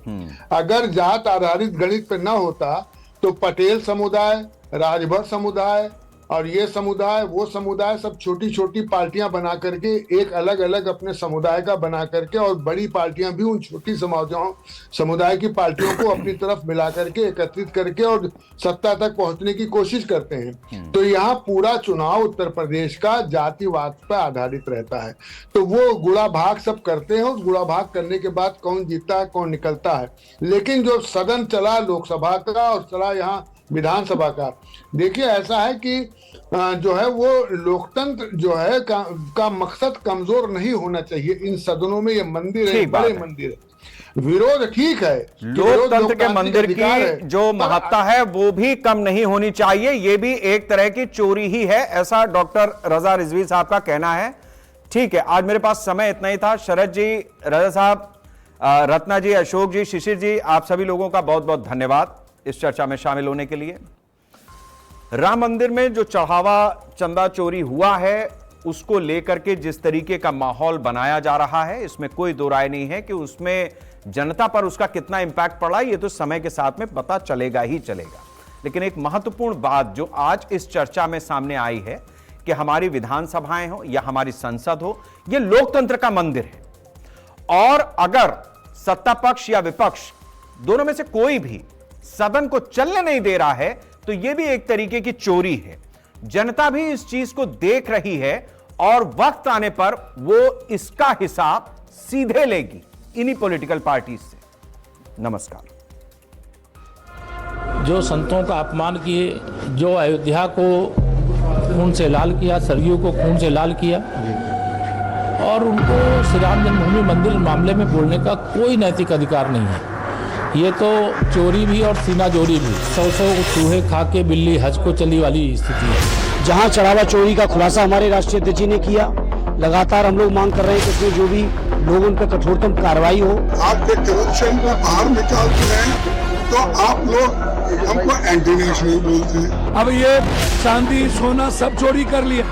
अगर जात आधारित गणित पे न होता तो पटेल समुदाय, राजभर समुदाय और ये समुदाय वो समुदाय सब छोटी छोटी पार्टियां बना करके एक अलग अलग अपने समुदाय का बना करके, और बड़ी पार्टियां भी उन छोटी समुदाय की पार्टियों को अपनी तरफ मिला करके एकत्रित करके और सत्ता तक पहुंचने की कोशिश करते हैं। तो यहाँ पूरा चुनाव उत्तर प्रदेश का जातिवाद पर आधारित रहता है। तो वो गुड़ा भाग सब करते हैं, उस गुड़ा भाग करने के बाद कौन जीतता है कौन निकलता है। लेकिन जो सदन चला लोकसभा का और चला यहाँ विधानसभा का, देखिए ऐसा है कि जो है वो लोकतंत्र जो है का मकसद कमजोर नहीं होना चाहिए। इन सदनों में ये मंदिर है, बड़े मंदिर है, विरोध ठीक है, लोकतंत्र के मंदिर की जो महत्ता है वो भी कम नहीं होनी चाहिए, ये भी एक तरह की चोरी ही है, ऐसा डॉक्टर रजा रिजवी साहब का कहना है। ठीक है, आज मेरे पास समय इतना ही था। शरद जी, रजा साहब, रत्ना जी, अशोक जी, शिशिर जी, आप सभी लोगों का बहुत बहुत धन्यवाद इस चर्चा में शामिल होने के लिए। राम मंदिर में जो चढ़ावा चंदा चोरी हुआ है उसको लेकर के जिस तरीके का माहौल बनाया जा रहा है, इसमें कोई दो राय नहीं है कि उसमें जनता पर उसका कितना इंपैक्ट पड़ा, ये तो समय के साथ में पता चलेगा ही चलेगा। लेकिन एक महत्वपूर्ण बात जो आज इस चर्चा में सामने आई है कि हमारी विधानसभाएं हो या हमारी संसद हो, यह लोकतंत्र का मंदिर है, और अगर सत्ता पक्ष या विपक्ष दोनों में से कोई भी सदन को चलने नहीं दे रहा है तो यह भी एक तरीके की चोरी है। जनता भी इस चीज को देख रही है और वक्त आने पर वो इसका हिसाब सीधे लेगी इन्हीं पॉलिटिकल पार्टी से। नमस्कार। जो संतों का अपमान किए, जो अयोध्या को खून से लाल किया, सरयू को खून से लाल किया, और उनको श्री राम जन्मभूमि मंदिर मामले में बोलने का कोई नैतिक अधिकार नहीं है। ये तो चोरी भी और सीना जोरी भी, 100 चूहे खा के बिल्ली हज को चली वाली स्थिति है। जहां चढ़ावा चोरी का खुलासा हमारे राष्ट्रीय अध्यक्ष जी ने किया, लगातार हम लोग मांग कर रहे हैं कि इसमें जो भी लोग उन पर कठोरतम कार्रवाई हो। आपके करप्शन को बाहर निकालते हैं तो आप लोग हमको एंटी नेशनल बोलते हैं। अब ये चांदी सोना सब चोरी कर लिया।